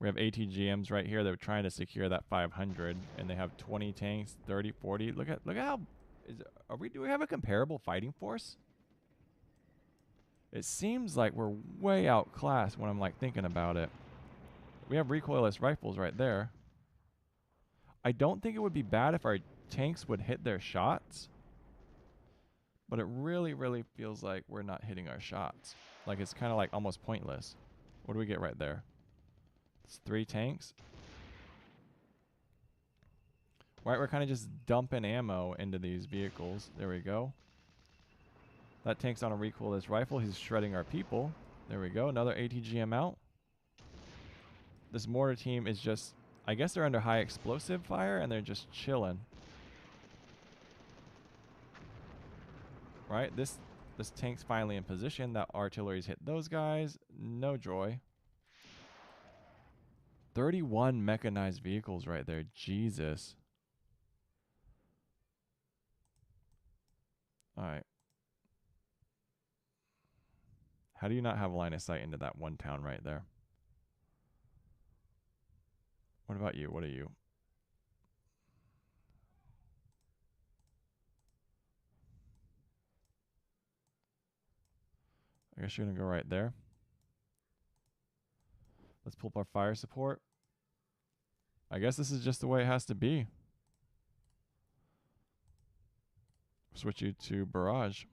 We have ATGMs right here that are trying to secure that 500, and they have 20 tanks, 30, 40. Look at how do we have a comparable fighting force? It seems like we're way outclassed when I'm like thinking about it. We have recoilless rifles right there. I don't think it would be bad if our tanks would hit their shots. But it really, really feels like we're not hitting our shots. Like it's kind of like almost pointless. What do we get right there? It's 3 tanks. Right, we're kind of just dumping ammo into these vehicles. There we go. That tank's on a recoil this rifle. He's shredding our people. There we go. Another ATGM out. This mortar team is just, I guess they're under high explosive fire and they're just chilling. Right, this tank's finally in position. That artillery's hit those guys. No joy. 31 mechanized vehicles right there. Jesus. All right. How do you not have line of sight into that one town right there? What about you? What are you? I guess you're going to go right there. Let's pull up our fire support. I guess this is just the way it has to be. Switch you to barrage.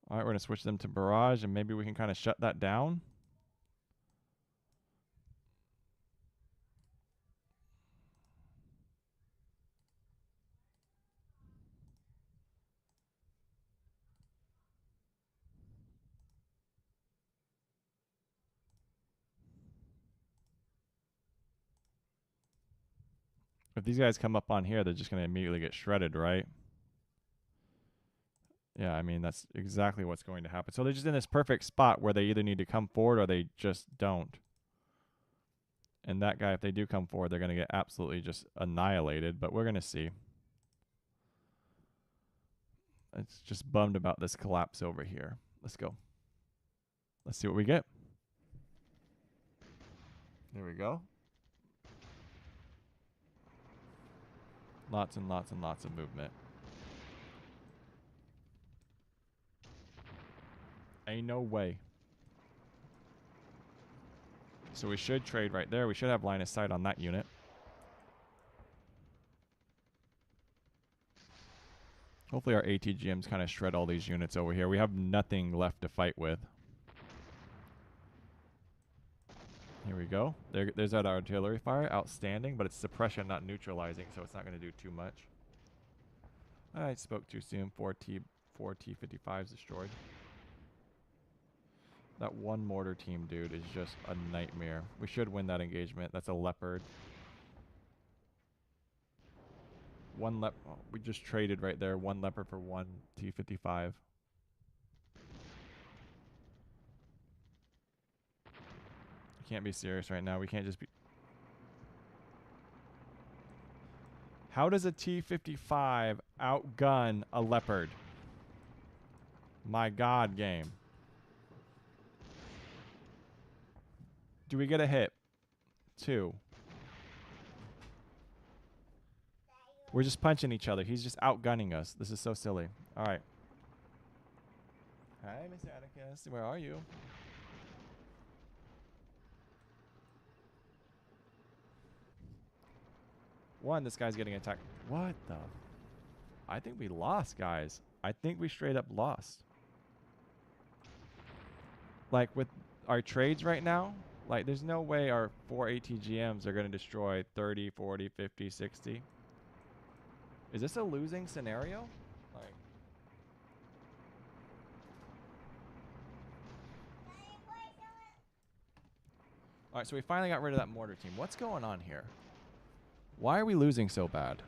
All right, we're going to switch them to barrage, and maybe we can kind of shut that down. If these guys come up on here, they're just going to immediately get shredded, right? Yeah, I mean, that's exactly what's going to happen. So they're just in this perfect spot where they either need to come forward or they just don't. And that guy, if they do come forward, they're going to get absolutely just annihilated. But we're going to see. It's just bummed about this collapse over here. Let's go. Let's see what we get. There we go. Lots and lots and lots of movement. Ain't no way. So we should trade right there. We should have line of sight on that unit. Hopefully our ATGMs kind of shred all these units over here. We have nothing left to fight with. Here we go. There's that artillery fire. Outstanding, but it's suppression, not neutralizing, so it's not going to do too much. I spoke too soon. 4 T-55s destroyed. That one mortar team, dude, is just a nightmare. We should win that engagement. That's a leopard. Oh, we just traded right there. 1 leopard for 1 T-55. You can't be serious right now. We can't just be... How does a T-55 outgun a leopard? My God, game. Do we get a hit? 2. We're just punching each other. He's just outgunning us. This is so silly. All right. Hi, Mr. Atticus. Where are you? This guy's getting attacked. What the? I think we lost, guys. I think we straight up lost. Like, with our trades right now, like, there's no way our 4 ATGMs are going to destroy 30, 40, 50, 60. Is this a losing scenario? Like, all right, so we finally got rid of that mortar team. What's going on here? Why are we losing so bad?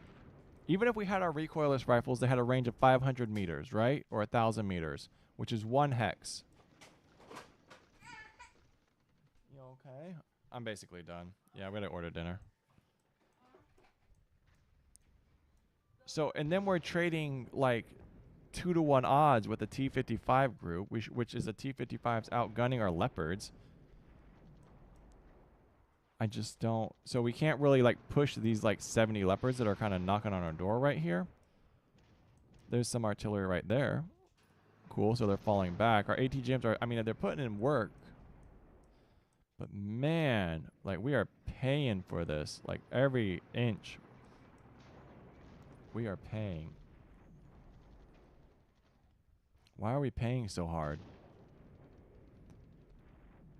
Even if we had our recoilless rifles, they had a range of 500 meters, right? Or 1,000 meters, which is 1 hex. You okay? I'm basically done. Yeah, I'm going to order dinner. So, and then we're trading like 2-to-1 odds with the T-55 group, which is the T-55s outgunning our leopards. I just don't. So we can't really like push these like 70 leopards that are kind of knocking on our door right here. There's some artillery right there. Cool. So they're falling back. Our ATGMs are, I mean, they're putting in work. But man, like we are paying for this. Like every inch. We are paying. Why are we paying so hard?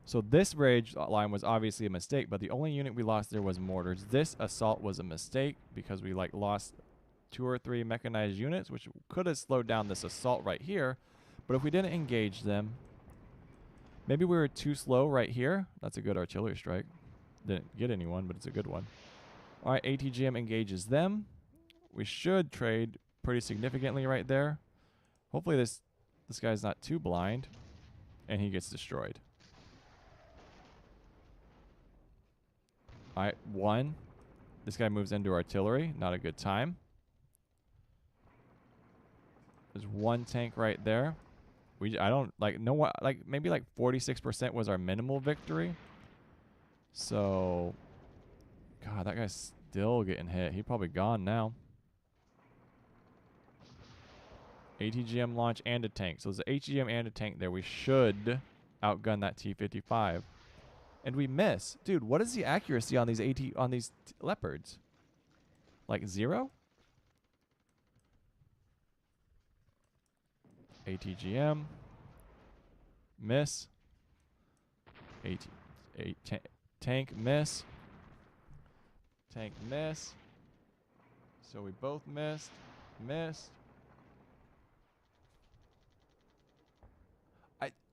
So this rage line was obviously a mistake, but the only unit we lost there was mortars. This assault was a mistake because we like lost 2 or 3 mechanized units, which could have slowed down this assault right here. But if we didn't engage them, maybe we were too slow right here. That's a good artillery strike. Didn't get anyone, but it's a good one. All right, ATGM engages them. We should trade pretty significantly right there. Hopefully this guy's not too blind, and he gets destroyed. All right, 1. This guy moves into artillery. Not a good time. There's 1 tank right there. I don't like know what like maybe like 46% was our minimal victory. So, God, that guy's still getting hit. He's probably gone now. ATGM launch and a tank. So there's an ATGM and a tank there. We should outgun that T-55. And we miss. Dude, what is the accuracy on these leopards? Like 0? ATGM. Miss. Tank miss. Tank miss. So we both missed. Missed.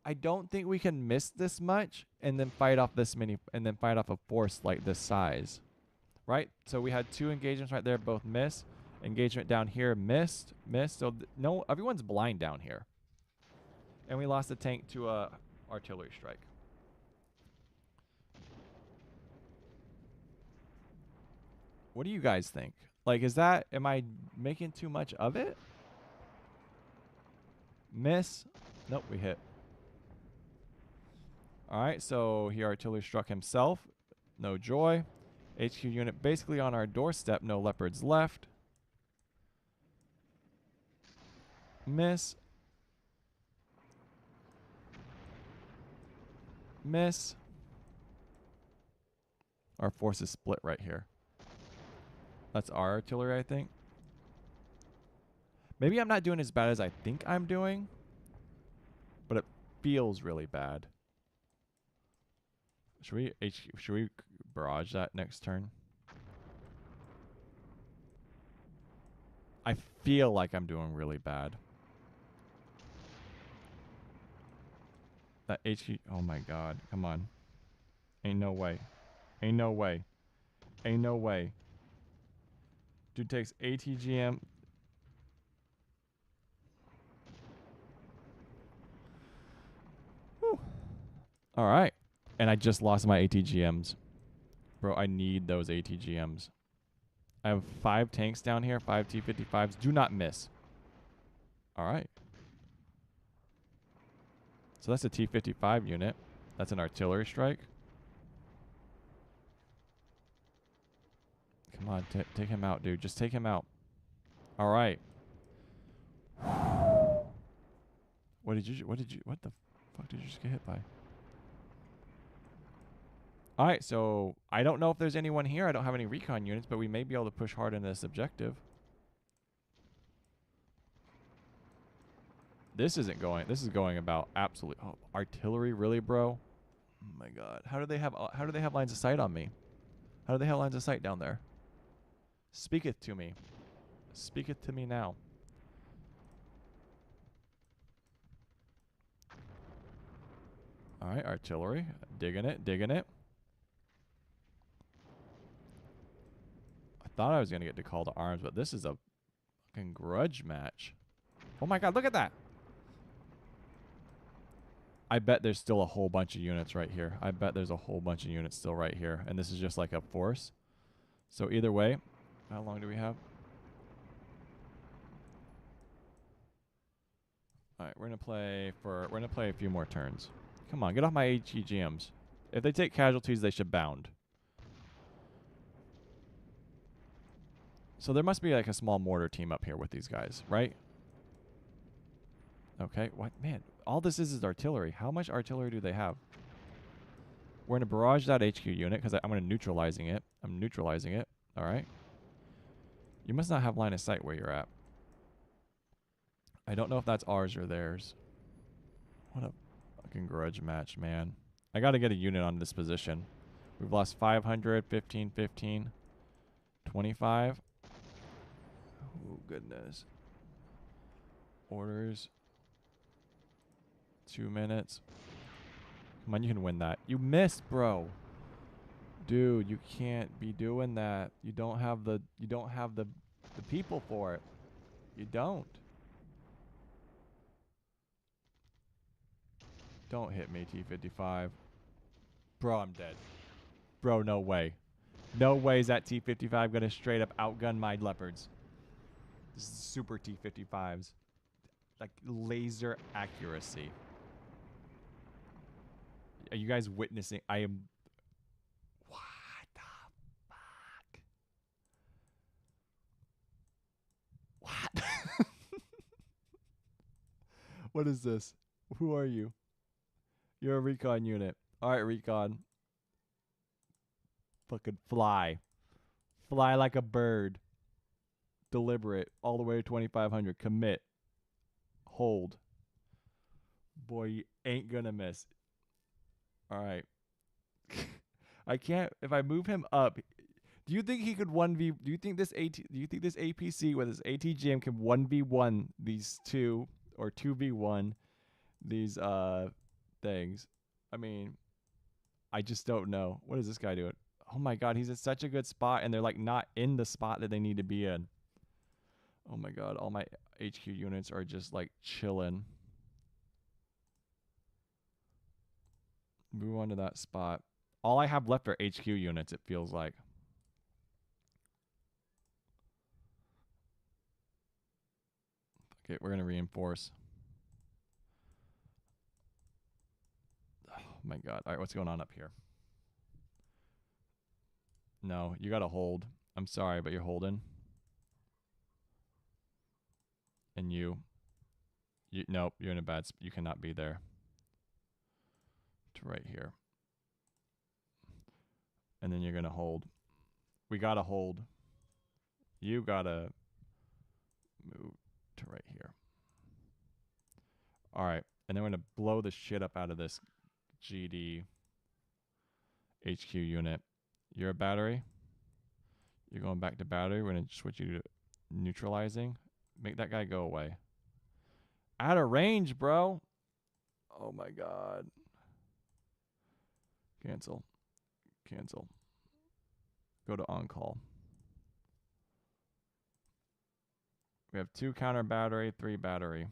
I don't think we can miss this much and then fight off this many and then fight off a force like this size. Right? So we had 2 engagements right there, both miss. Engagement down here, missed. So no, everyone's blind down here. And we lost the tank to a artillery strike. What do you guys think? Like, am I making too much of it? Miss. Nope, we hit. Alright, so he artillery struck himself. No joy. HQ unit basically on our doorstep. No leopards left. Miss. Miss. Our forces split right here. That's our artillery, I think. Maybe I'm not doing as bad as I think I'm doing, but it feels really bad. Should we barrage that next turn? I feel like I'm doing really bad. That HQ, oh my God, come on. Ain't no way. Ain't no way. Ain't no way. Dude takes ATGM. Whew. All right. And I just lost my ATGMs. Bro, I need those ATGMs. I have 5 tanks down here, 5 T-55s. Do not miss. All right. So that's a T-55 unit. That's an artillery strike. Come on, take him out, dude. Just take him out. All right. What the fuck did you just get hit by? All right, so I don't know if there's anyone here. I don't have any recon units, but we may be able to push hard into this objective. This is going about absolutely. Oh, artillery, really, bro? Oh my God. How do they have lines of sight on me? How do they have lines of sight down there? Speaketh to me. Speaketh to me now. All right, artillery. Digging it, digging it. I thought I was going to get to call to arms, but this is a fucking grudge match. Oh my God, look at that. I bet there's still a whole bunch of units right here. I bet there's a whole bunch of units still right here. And this is just like a force. So either way, how long do we have? All right, we're gonna play a few more turns. Come on, get off my HEGMs. If they take casualties, they should bound. So there must be like a small mortar team up here with these guys, right? Okay, what? Man, all this is artillery. How much artillery do they have? We're going to barrage that HQ unit because I'm going to neutralizing it. I'm neutralizing it. All right. You must not have line of sight where you're at. I don't know if that's ours or theirs. What a fucking grudge match, man. I got to get a unit on this position. We've lost 500, 15, 15, 25. Oh, goodness. Orders. 2 minutes. Come on, you can win that. You missed, bro. Dude, you can't be doing that. You don't have the people for it. You don't. Don't hit me, T-55. Bro, I'm dead. Bro, no way. No way is that T-55 gonna straight up outgun my leopards. This is super T-55s. Like laser accuracy. Are you guys witnessing? I am. What the fuck? What? What is this? Who are you? You're a recon unit. Alright, recon. Fucking fly. Fly like a bird. Deliberate. All the way to 2,500. Commit. Hold. Boy, you ain't gonna miss. Alright. I can't. If I move him up. Do you think he could 1v? Do you think this APC with his ATGM can 1v1 these two or 2v1 these things? I mean, I just don't know. What is this guy doing? Oh my god, he's in such a good spot and they're like not in the spot that they need to be in. Oh my god, all my HQ units are just like chilling. Move on to that spot. All I have left are HQ units, it feels like. Okay, we're going to reinforce. Oh my god. All right, what's going on up here? No, you got to hold. I'm sorry, but you're holding. And you nope, you're in a bad you cannot be there. To right here. And then you're going to hold. We got to hold. You got to move to right here. All right. And then we're going to blow the shit up out of this GD HQ unit. You're a battery. You're going back to battery. We're going to switch you to neutralizing. Make that guy go away. Out of range, bro. Oh my god. Cancel. Cancel. Go to on-call. We have 2 counter battery, 3 battery.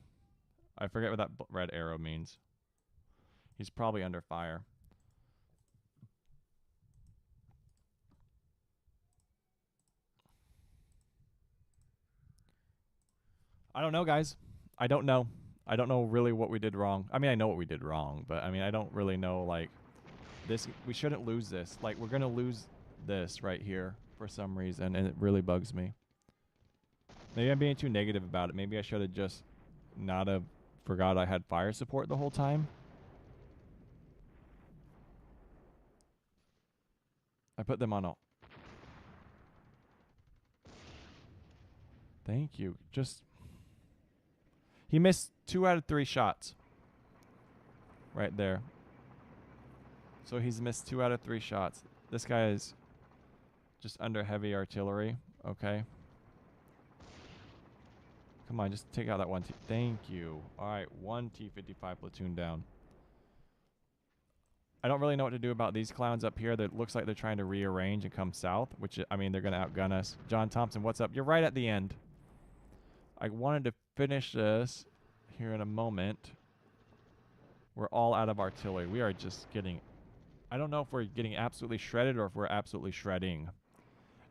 I forget what that red arrow means. He's probably under fire. I don't know, guys. I don't know. I don't know really what we did wrong. I mean, I know what we did wrong, but I mean, I don't really know, like, this. We shouldn't lose this. Like, we're going to lose this right here for some reason, and it really bugs me. Maybe I'm being too negative about it. Maybe I should have just not have forgot I had fire support the whole time. I put them on all. Thank you. Just... He missed 2 out of 3 shots. Right there. So he's missed 2 out of 3 shots. This guy is just under heavy artillery. Okay. Come on, just take out that one. Thank you. Alright, 1 T-55 platoon down. I don't really know what to do about these clowns up here that looks like they're trying to rearrange and come south, which, I mean, they're going to outgun us. John Thompson, what's up? You're right at the end. I wanted to finish this here in a moment. We're all out of artillery. We are just getting... I don't know if we're getting absolutely shredded or if we're absolutely shredding.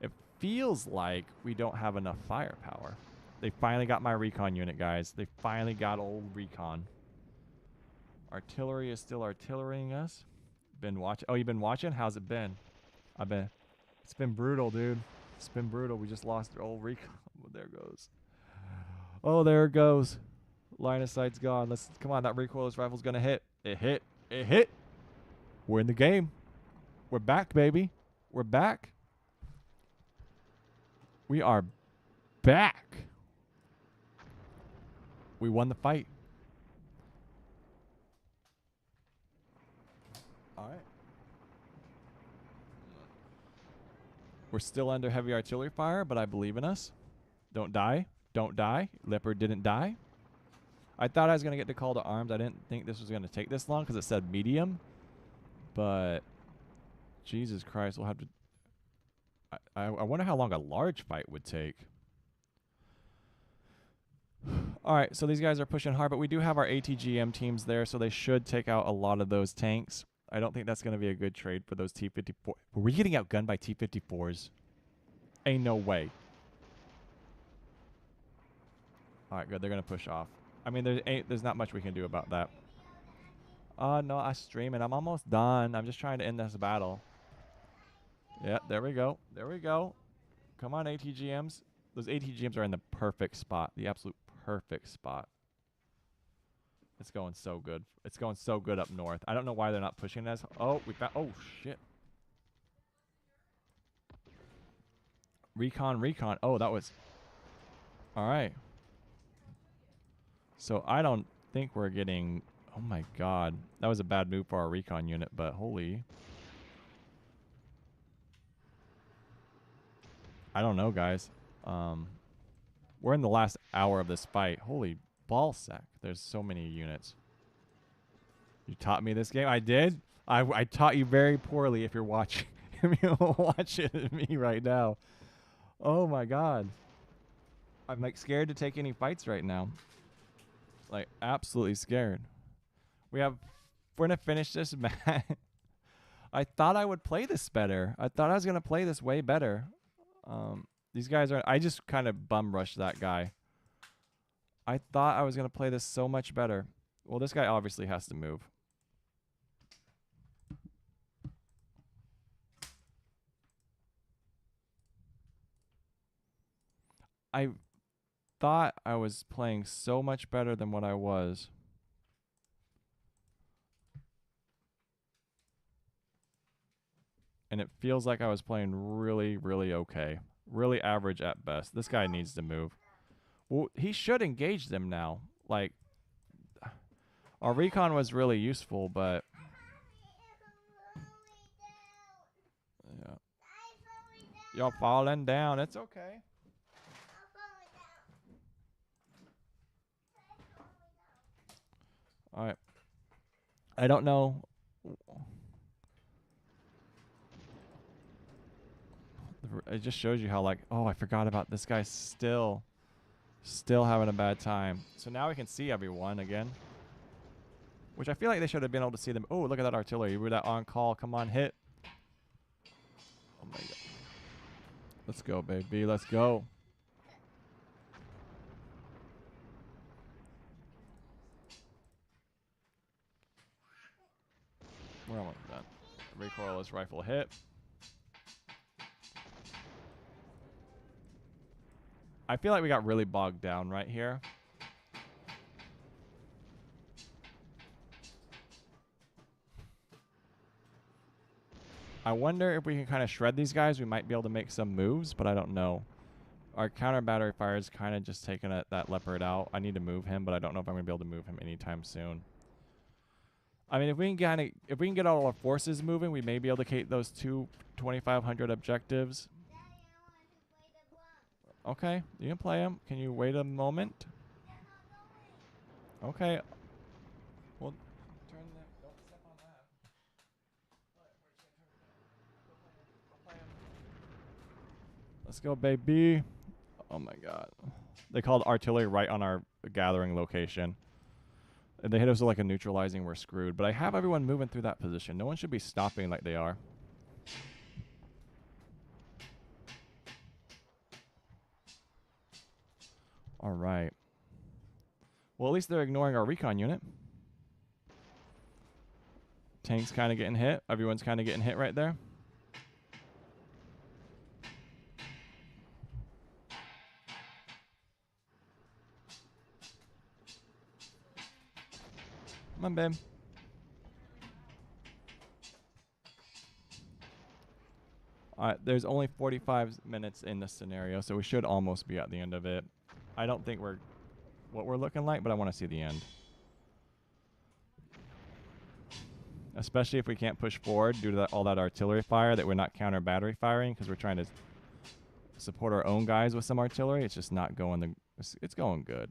It feels like we don't have enough firepower. They finally got my recon unit, guys. They finally got old recon. Artillery is still artillerying us. Been watching. Oh, you've been watching? How's it been? It's been brutal, dude. It's been brutal. We just lost our old recon. There it goes. Oh, there it goes. Line of sight's gone. Let's come on. That recoilless rifle's gonna hit. It hit. It hit. We're in the game. We're back, baby. We're back. We are back. We won the fight. All right. We're still under heavy artillery fire, but I believe in us. Don't die. Don't die. Leopard didn't die. I thought I was going to get the call to arms. I didn't think this was going to take this long because it said medium. But Jesus Christ, we'll have to... I wonder how long a large fight would take. All right, so these guys are pushing hard, but we do have our ATGM teams there, so they should take out a lot of those tanks. I don't think that's going to be a good trade for those T-54. Were we getting outgunned by T-54s? Ain't no way. All right, good. They're going to push off. I mean, there's not much we can do about that. No, I'm streaming. I'm almost done. I'm just trying to end this battle. Yeah, there we go. There we go. Come on, ATGMs. Those ATGMs are in the perfect spot. The absolute perfect spot. It's going so good. It's going so good up north. I don't know why they're not pushing us. Oh, we found... Oh, shit. Recon. Oh, that was... All right. So I don't think we're getting... Oh, my God. That was a bad move for our recon unit, but holy... I don't know, guys. We're in the last hour of this fight. Holy ballsack. There's so many units. You taught me this game? I did? I taught you very poorly if you're watching. If you're watching me right now. Oh, my God. I'm, like, scared to take any fights right now. Like, absolutely scared. We're going to finish this match. I thought I would play this better. I thought I was going to play this way better. These guys are... I just kind of bum rushed that guy. I thought I was going to play this so much better. Well, this guy obviously has to move. I thought I was playing so much better than what I was. And it feels like I was playing really, really okay. Really average at best. This guy needs to move. Well, he should engage them now. Like, our recon was really useful, but... Yeah. Y'all falling down. It's okay. All right. I don't know... It just shows you how, like, oh, I forgot about this guy still having a bad time. So now we can see everyone again, which I feel like they should have been able to see them. Oh, look at that artillery. We're that on call. Come on, hit. Oh, my God. Let's go, baby. Let's go. We're almost done. Recoilless rifle hit. I feel like we got really bogged down right here. I wonder if we can kind of shred these guys. We might be able to make some moves, but I don't know. Our counter battery fire is kind of just taking that leopard out. I need to move him, but I don't know if I'm going to be able to move him anytime soon. I mean, if we can get all our forces moving, we may be able to take those two 2,500 objectives. Okay, you can play him. Can you wait a moment? Okay. Well, turn that. Don't step on that. Go play him. Let's go, baby. Oh my God. They called artillery right on our gathering location. If they hit us with like a neutralizing, we're screwed. But I have everyone moving through that position. No one should be stopping like they are. All right. Well, at least they're ignoring our recon unit. Tank's kind of getting hit. Everyone's kind of getting hit right there. Come on, babe. Alright, there's only 45 minutes in this scenario, so we should almost be at the end of it. I don't think we're what we're looking like, but I want to see the end. Especially if we can't push forward due to all that artillery fire that we're not counter battery firing because we're trying to support our own guys with some artillery. It's just not going it's going good.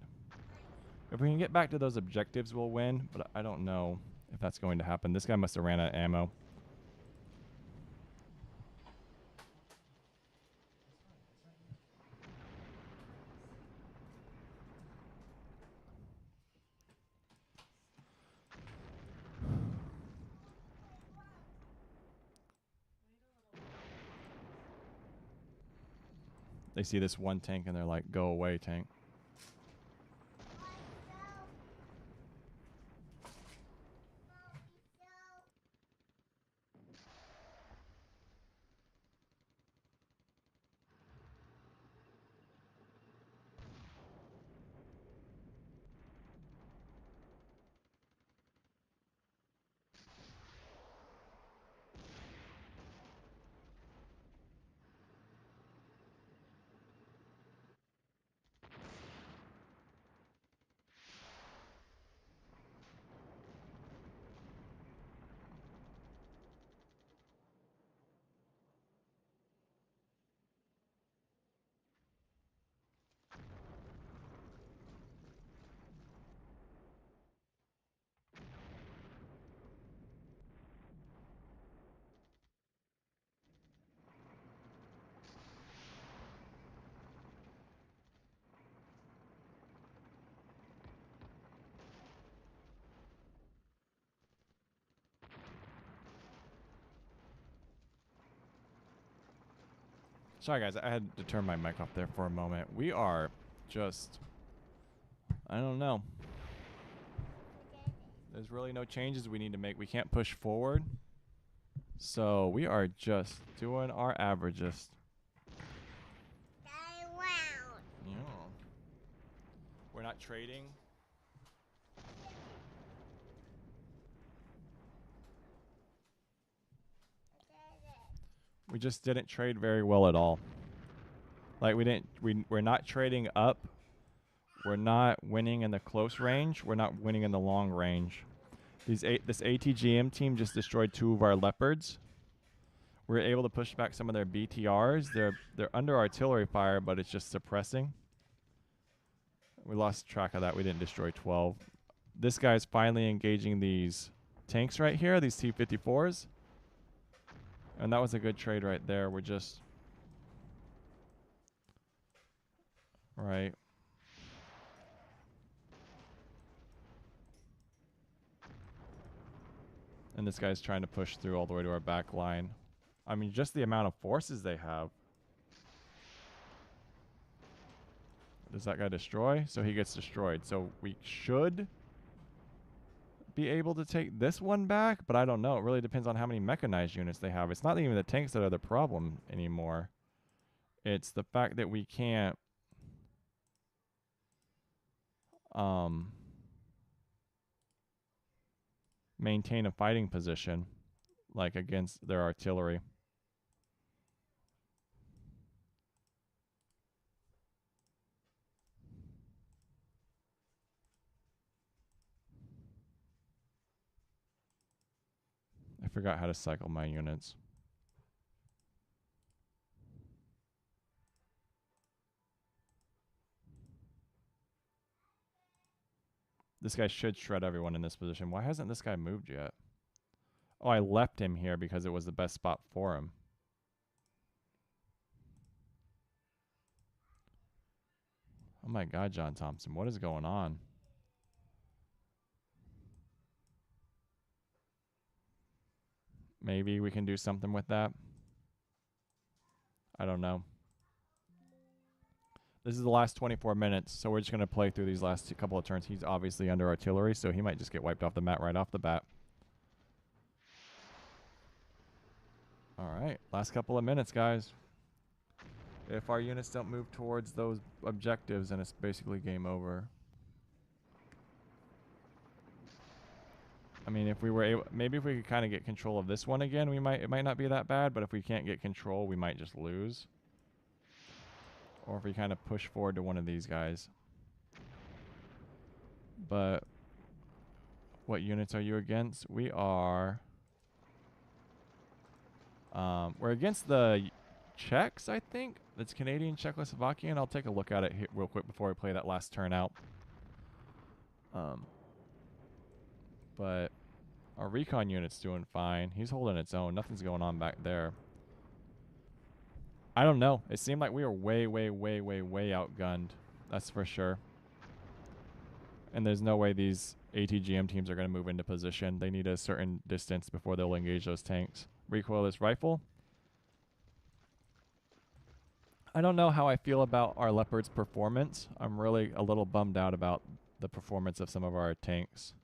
If we can get back to those objectives, we'll win, but I don't know if that's going to happen. This guy must have ran out of ammo. They see this one tank and they're like, go away, tank. Sorry, guys. I had to turn my mic off there for a moment. We are just... I don't know. There's really no changes we need to make. We can't push forward. So we are just doing our averages. Yeah. We're not trading. We just didn't trade very well at all. Like we're not trading up. We're not winning in the close range. We're not winning in the long range. This ATGM team just destroyed 2 of our leopards. We were able to push back some of their BTRs. They're under artillery fire, but it's just suppressing. We lost track of that. We didn't destroy 12. This guy's finally engaging these tanks right here, these T-54s. And that was a good trade right there. We're just... Right. And this guy's trying to push through all the way to our back line. I mean, just the amount of forces they have. Does that guy destroy? So he gets destroyed. So we should be able to take this one back, but I don't know. It really depends on how many mechanized units they have. It's not even the tanks that are the problem anymore. It's the fact that we can't maintain a fighting position like against their artillery. I forgot how to cycle my units. This guy should shred everyone in this position. Why hasn't this guy moved yet? Oh, I left him here because it was the best spot for him. Oh my God, John Thompson, what is going on? Maybe we can do something with that. I don't know. This is the last 24 minutes, so we're just going to play through these last couple of turns. He's obviously under artillery, so he might just get wiped off the mat right off the bat. All right, last couple of minutes, guys. If our units don't move towards those objectives, then it's basically game over. I mean, if we were able, maybe if we could kind of get control of this one again, it might not be that bad. But if we can't get control, we might just lose. Or if we kind of push forward to one of these guys. But what units are you against? We are. We're against the Czechs, I think. That's Canadian, Czechoslovakian. I'll take a look at it here real quick before we play that last turn out. But our recon unit's doing fine. He's holding its own. Nothing's going on back there. I don't know. It seemed like we were way outgunned. That's for sure. And there's no way these ATGM teams are going to move into position. They need a certain distance before they'll engage those tanks. Recoil this rifle. I don't know how I feel about our Leopard's performance. I'm really a little bummed out about the performance of some of our tanks.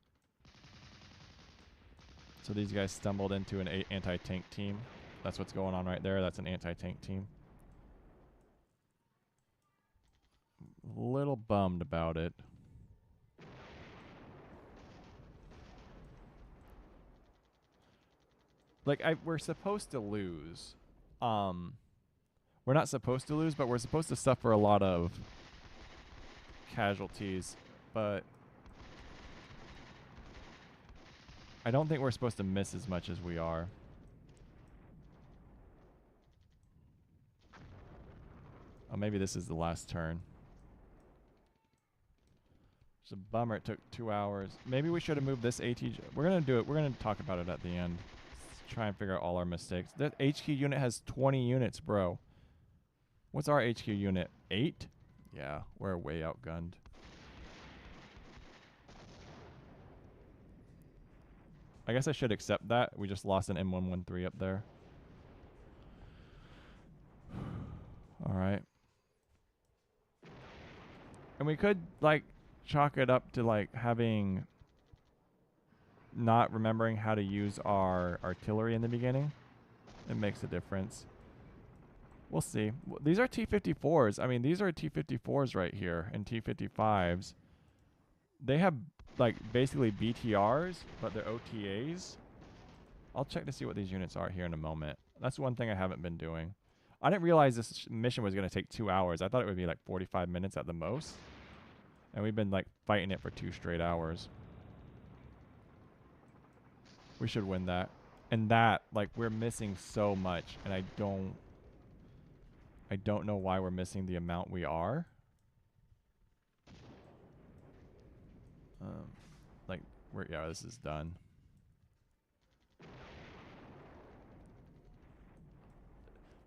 So these guys stumbled into an anti-tank team. That's what's going on right there. That's an anti-tank team. A little bummed about it. Like, we're supposed to lose. We're not supposed to lose, but we're supposed to suffer a lot of casualties. But I don't think we're supposed to miss as much as we are. Oh, maybe this is the last turn. It's a bummer it took 2 hours. Maybe we should have moved this ATG. We're going to do it. We're going to talk about it at the end. Let's try and figure out all our mistakes. That HQ unit has 20 units, bro. What's our HQ unit? 8? Yeah, we're way outgunned. I guess I should accept that. We just lost an M113 up there. All right. And we could, like, chalk it up to, like, having... not remembering how to use our artillery in the beginning. It makes a difference. We'll see. These are T-54s. I mean, these are T-54s right here and T-55s. They have, like, basically BTRs, but they're OTAs. I'll check to see what these units are here in a moment. That's one thing I haven't been doing. I didn't realize this mission was going to take 2 hours. I thought it would be like 45 minutes at the most. And we've been, like, fighting it for 2 straight hours. We should win that. And that, like, we're missing so much. And I don't know why we're missing the amount we are. Like, yeah, this is done.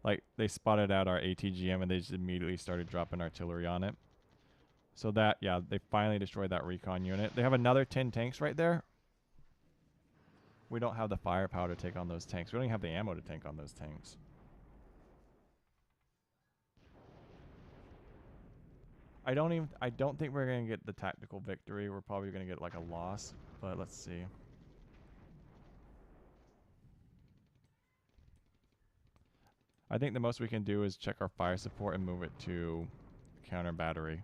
Like, they spotted out our ATGM and they just immediately started dropping artillery on it. So that, yeah, they finally destroyed that recon unit. They have another 10 tanks right there. We don't have the firepower to take on those tanks. We don't even have the ammo to tank on those tanks. I don't think we're going to get the tactical victory. We're probably going to get like a loss, but let's see. I think the most we can do is check our fire support and move it to counter battery.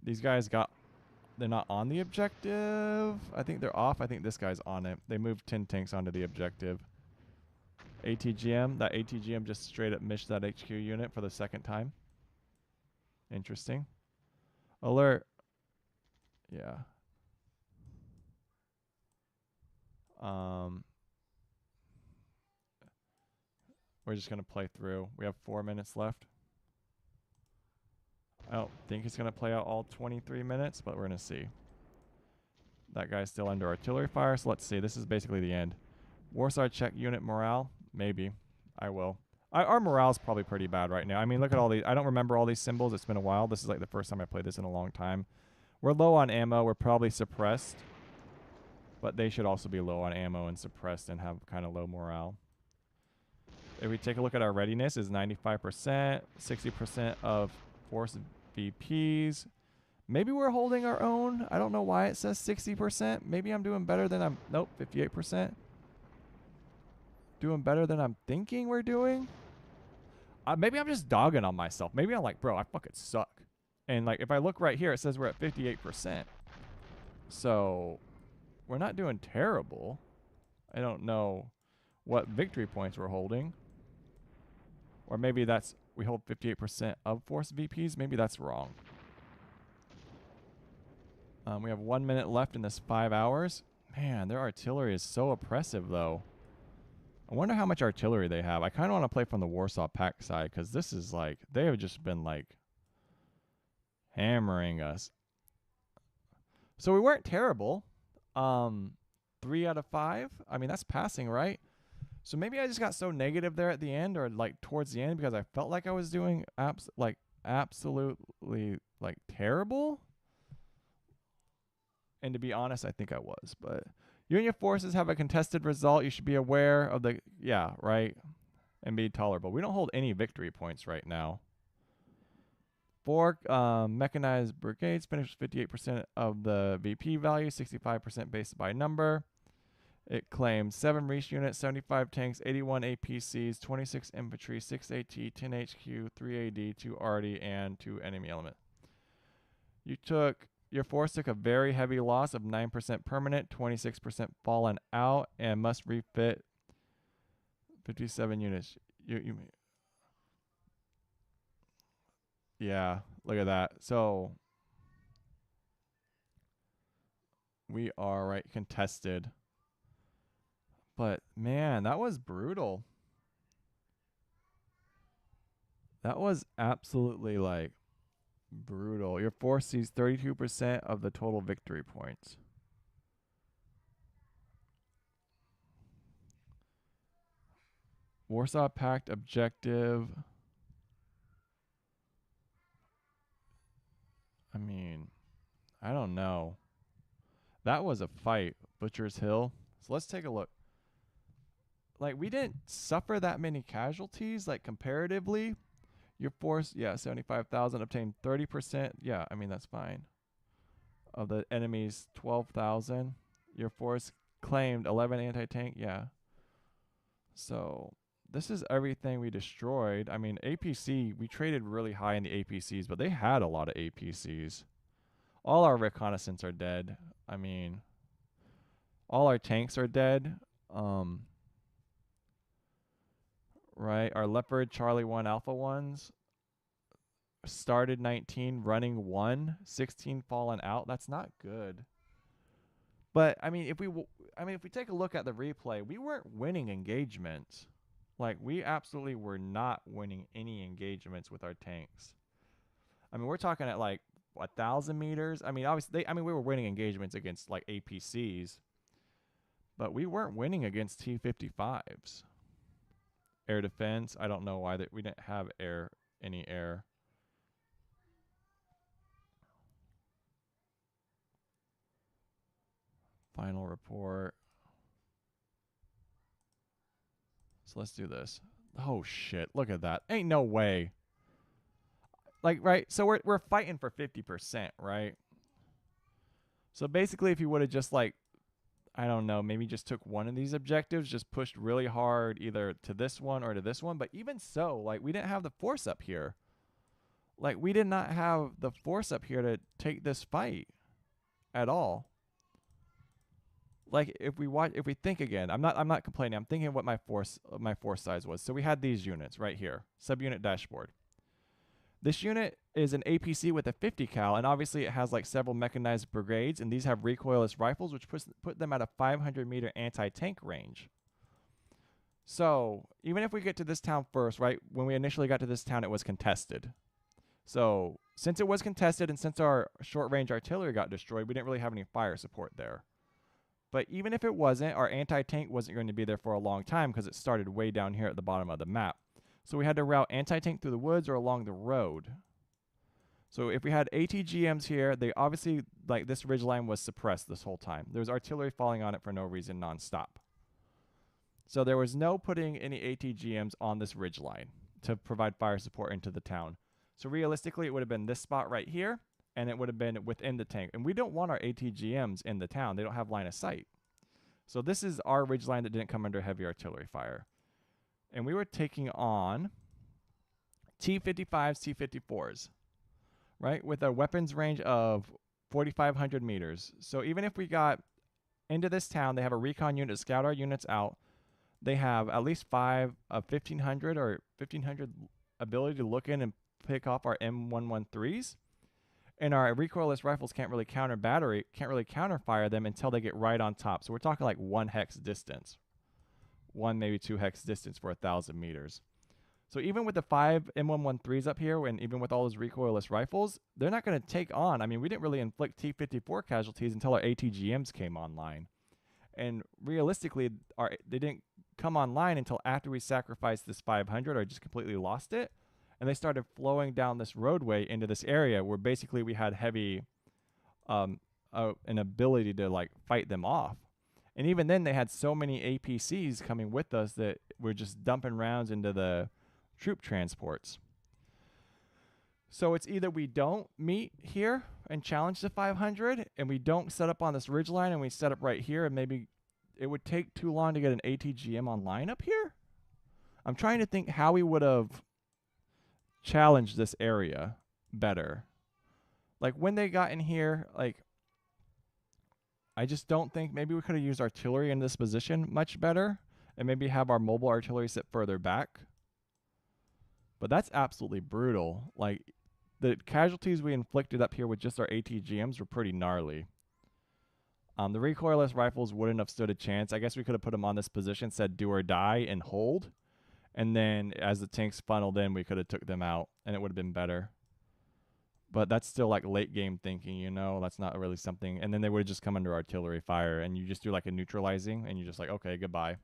These guys they're not on the objective. I think they're off. I think this guy's on it. They moved 10 tanks onto the objective. ATGM. That ATGM just straight up missed that HQ unit for the second time. Interesting. Alert. Yeah. We're just going to play through. We have 4 minutes left. I don't think it's going to play out all 23 minutes, but we're going to see. That guy's still under artillery fire, so let's see. This is basically the end. Warsaw check unit morale. Maybe. I will. Our morale's probably pretty bad right now. I mean, look at all these. I don't remember all these symbols. It's been a while. This is like the first time I played this in a long time. We're low on ammo. We're probably suppressed. But they should also be low on ammo and suppressed and have kind of low morale. If we take a look at our readiness, is 95%, 60% of force VPs. Maybe we're holding our own. I don't know why it says 60%. Maybe I'm doing better than nope, 58%. Doing better than I'm thinking we're doing. Maybe I'm just dogging on myself. Maybe I'm like, bro, I fucking suck. And like, if I look right here, it says we're at 58%. So we're not doing terrible. I don't know what victory points we're holding. Or maybe that's, we hold 58% of force VPs. Maybe that's wrong. We have 1 minute left in this 5 hours. Man, their artillery is so oppressive, though. I wonder how much artillery they have. I kind of want to play from the Warsaw Pact side, because this is like, they have just been like hammering us. So we weren't terrible. 3 out of 5. I mean, that's passing, right? So maybe I just got so negative there at the end, or like towards the end, because I felt like I was doing absolutely like terrible. And to be honest, I think I was. But Union forces have a contested result. You should be aware of the, yeah, right, and be tolerable. We don't hold any victory points right now. 4 mechanized brigades finished 58% of the VP value, 65% based by number. It claimed 7 Reach units, 75 tanks, 81 APCs, 26 infantry, 6 AT, 10 HQ, 3 AD, 2 RD, and 2 enemy element. Your force took a very heavy loss of 9% permanent, 26% fallen out, and must refit 57 units. Yeah, look at that. So we are right contested. But man, that was brutal. That was absolutely like brutal. Your force sees 32% of the total victory points. Warsaw Pact objective. I mean, I don't know. That was a fight, Butcher's Hill. So let's take a look. Like, we didn't suffer that many casualties, like, comparatively. Your force, yeah, 75,000, obtained 30%. Yeah, I mean, that's fine. Of the enemy's 12,000. Your force claimed 11 anti-tank, yeah. So, this is everything we destroyed. I mean, APC, we traded really high in the APCs, but they had a lot of APCs. All our reconnaissance are dead. I mean, all our tanks are dead. Right, our Leopard Charlie 1 Alpha 1s started 19, running 1, 16 fallen out. That's not good. But I mean, if we take a look at the replay, we weren't winning engagements. Like, we absolutely were not winning any engagements with our tanks. I mean, we're talking at like 1,000 meters. I mean, obviously, we were winning engagements against like APCs, but we weren't winning against T-55s. Air defense. I don't know why we didn't have any air. Final report. So let's do this. Oh shit! Look at that. Ain't no way. Like, right? So we're fighting for 50%, right? So basically, if you would have just like, I don't know, maybe just took one of these objectives, just pushed really hard either to this one or to this one. But even so, like, we didn't have the force up here. Like, we did not have the force up here to take this fight at all. Like, if we think again, I'm not complaining. I'm thinking what my force size was. So we had these units right here, subunit dashboard. This unit is an APC with a 50 cal, and obviously it has like several mechanized brigades, and these have recoilless rifles, which put them at a 500-meter anti-tank range. So even if we get to this town first, right, when we initially got to this town, it was contested. So since it was contested and since our short-range artillery got destroyed, we didn't really have any fire support there. But even if it wasn't, our anti-tank wasn't going to be there for a long time because it started way down here at the bottom of the map. So we had to route anti-tank through the woods or along the road. So if we had ATGMs here, they obviously, like, this ridgeline was suppressed this whole time. There was artillery falling on it for no reason nonstop. So there was no putting any ATGMs on this ridgeline to provide fire support into the town. So realistically, it would have been this spot right here, and it would have been within the tank. And we don't want our ATGMs in the town. They don't have line of sight. So this is our ridgeline that didn't come under heavy artillery fire. And we were taking on T-55s, T-54s, right, with a weapons range of 4,500 meters. So even if we got into this town. They have a recon unit to scout our units out. They have at least 5 of 1500 or 1500 ability to look in and pick off our M113s. And our recoilless rifles can't really counterfire them until they get right on top. So we're talking like 1 hex distance. 1, maybe 2 hex distance for 1,000 meters. So even with the 5 M113s up here, and even with all those recoilless rifles, they're not going to take on. I mean, we didn't really inflict T-54 casualties until our ATGMs came online. And realistically, they didn't come online until after we sacrificed this 500 or just completely lost it. And they started flowing down this roadway into this area where basically we had heavy, an ability to like fight them off. And even then, they had so many APCs coming with us that we're just dumping rounds into the troop transports. So it's either we don't meet here and challenge the 500, and we don't set up on this ridgeline, and we set up right here, and maybe it would take too long to get an ATGM online up here. I'm trying to think how we would have challenged this area better. Like when they got in here, like I just don't think maybe we could have used artillery in this position much better, and maybe have our mobile artillery sit further back. But that's absolutely brutal. Like, the casualties we inflicted up here with just our ATGMs were pretty gnarly. The recoilless rifles wouldn't have stood a chance. I guess we could have put them on this position, said do or die, and hold. And then as the tanks funneled in, we could have took them out, and it would have been better. But that's still like late game thinking, you know? That's not really something. And then they would have just come under artillery fire, and you just do like a neutralizing, and you're just like, okay, goodbye.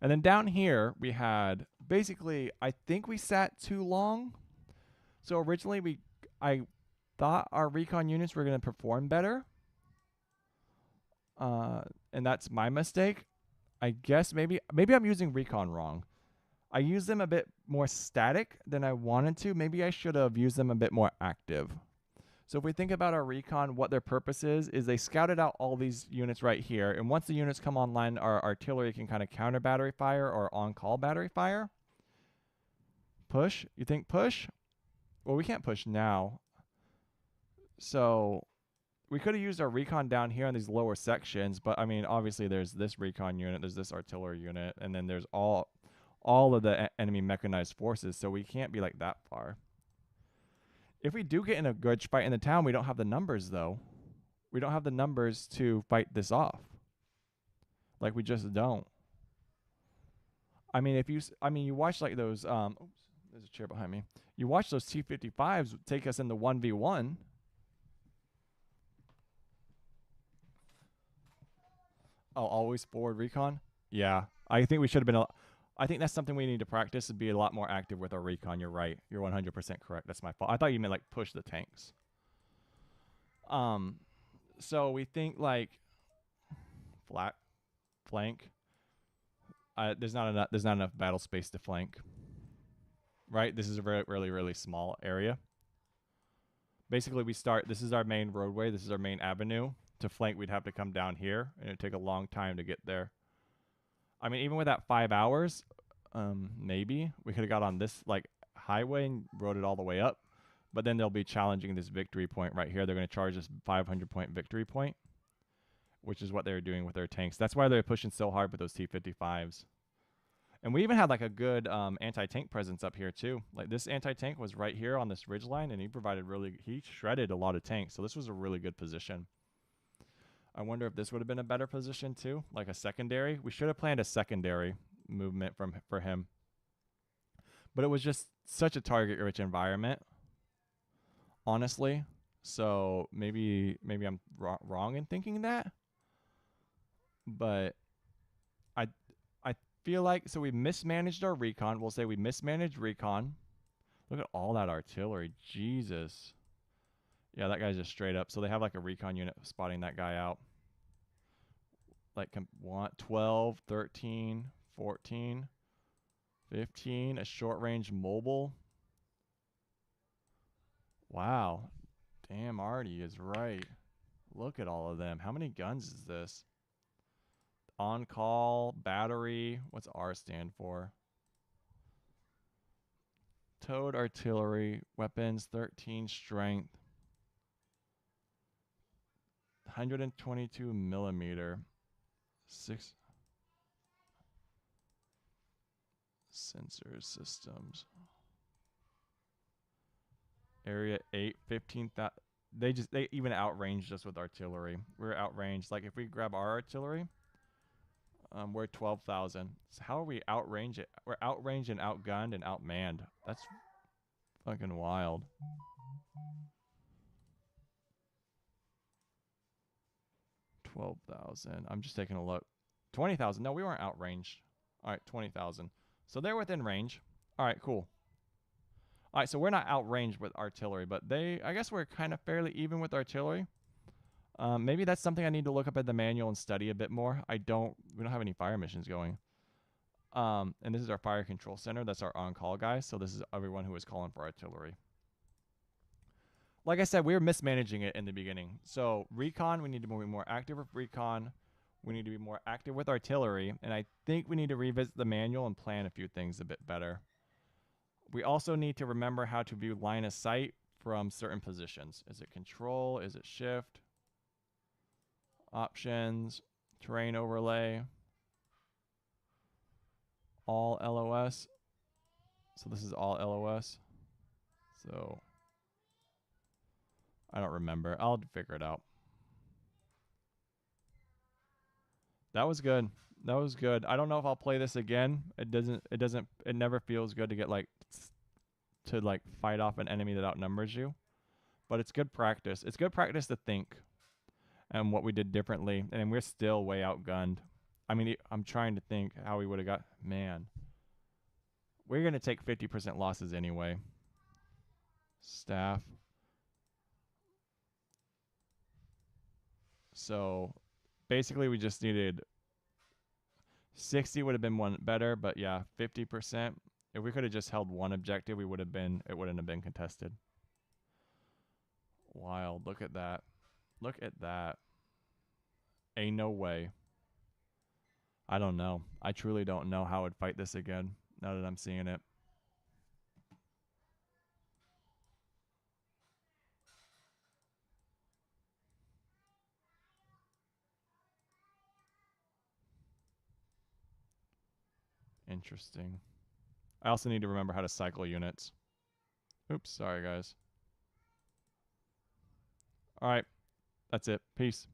And then down here, we had basically, I think we sat too long. So originally, I thought our recon units were going to perform better. And that's my mistake. I guess maybe I'm using recon wrong. I used them a bit more static than I wanted to. Maybe I should have used them a bit more active. So if we think about our recon, what their purpose is they scouted out all these units right here. And once the units come online, our artillery can kind of counter battery fire or on-call battery fire. Push? You think push? Well, we can't push now. So we could have used our recon down here in these lower sections. But, I mean, obviously there's this recon unit, there's this artillery unit, and then there's all of the enemy mechanized forces. So we can't be like that far. If we do get in a good fight in the town, we don't have the numbers, though. We don't have the numbers to fight this off. Like, we just don't. I mean, you watch like those, oops, there's a chair behind me. You watch those T-55s take us in the 1v1. Oh, always forward recon? Yeah. I think we should have been, I think that's something we need to practice and be a lot more active with our recon. You're right. You're 100% correct. That's my fault. I thought you meant like push the tanks. So we think like flank. There's not enough battle space to flank. Right? This is a really, really small area. Basically, this is our main roadway. This is our main avenue. To flank, we'd have to come down here, and it'd take a long time to get there. I mean, even with that 5 hours, maybe we could have got on this like highway and rode it all the way up. But then they'll be challenging this victory point right here. They're going to charge this 500-point victory point, which is what they're doing with their tanks. That's why they're pushing so hard with those T-55s. And we even had like a good anti-tank presence up here too. Like this anti-tank was right here on this ridgeline, and he shredded a lot of tanks. So this was a really good position. I wonder if this would have been a better position too, like a secondary. We should have planned a secondary movement for him. But it was just such a target-rich environment, honestly. So maybe I'm wrong in thinking that. But I feel like, so we mismanaged our recon. We'll say we mismanaged recon. Look at all that artillery. Jesus. Yeah, that guy's just straight up. So they have like a recon unit spotting that guy out. Like 12, 13, 14, 15, a short range mobile. Wow. Damn, Artie is right. Look at all of them. How many guns is this? On call, battery. What's R stand for? Towed artillery, weapons, 13 strength. 122 millimeter. 6 sensor systems. Area 8, 15,000. They even outranged us with artillery. We're outranged. Like if we grab our artillery, we're 12,000. So how are we outranged? We're outranged and outgunned and outmanned. That's fucking wild. 12,000. I'm just taking a look. 20,000. No, we weren't outranged. All right, 20,000. So they're within range. All right, cool. All right, so we're not outranged with artillery, but I guess we're kind of fairly even with artillery. Maybe that's something I need to look up at the manual and study a bit more. We don't have any fire missions going. And this is our fire control center. That's our on-call guy. So this is everyone who is calling for artillery. Like I said, we were mismanaging it in the beginning. So recon, we need to be more active with recon. We need to be more active with artillery. And I think we need to revisit the manual and plan a few things a bit better. We also need to remember how to view line of sight from certain positions. Is it control? Is it shift? Options, terrain overlay, all LOS. So this is all LOS. So I don't remember. I'll figure it out. That was good. That was good. I don't know if I'll play this again. It never feels good to get like fight off an enemy that outnumbers you. But it's good practice. It's good practice to think and what we did differently. And we're still way outgunned. I mean, I'm trying to think how we would have got. Man, we're going to take 50% losses anyway. Staff. So basically we just needed 60 would have been one better, but yeah, 50%. If we could have just held one objective, it wouldn't have been contested. Wild. Look at that. Look at that. Ain't no way. I don't know. I truly don't know how I'd fight this again now that I'm seeing it. Interesting. I also need to remember how to cycle units. Oops, sorry guys. All right. That's it. Peace.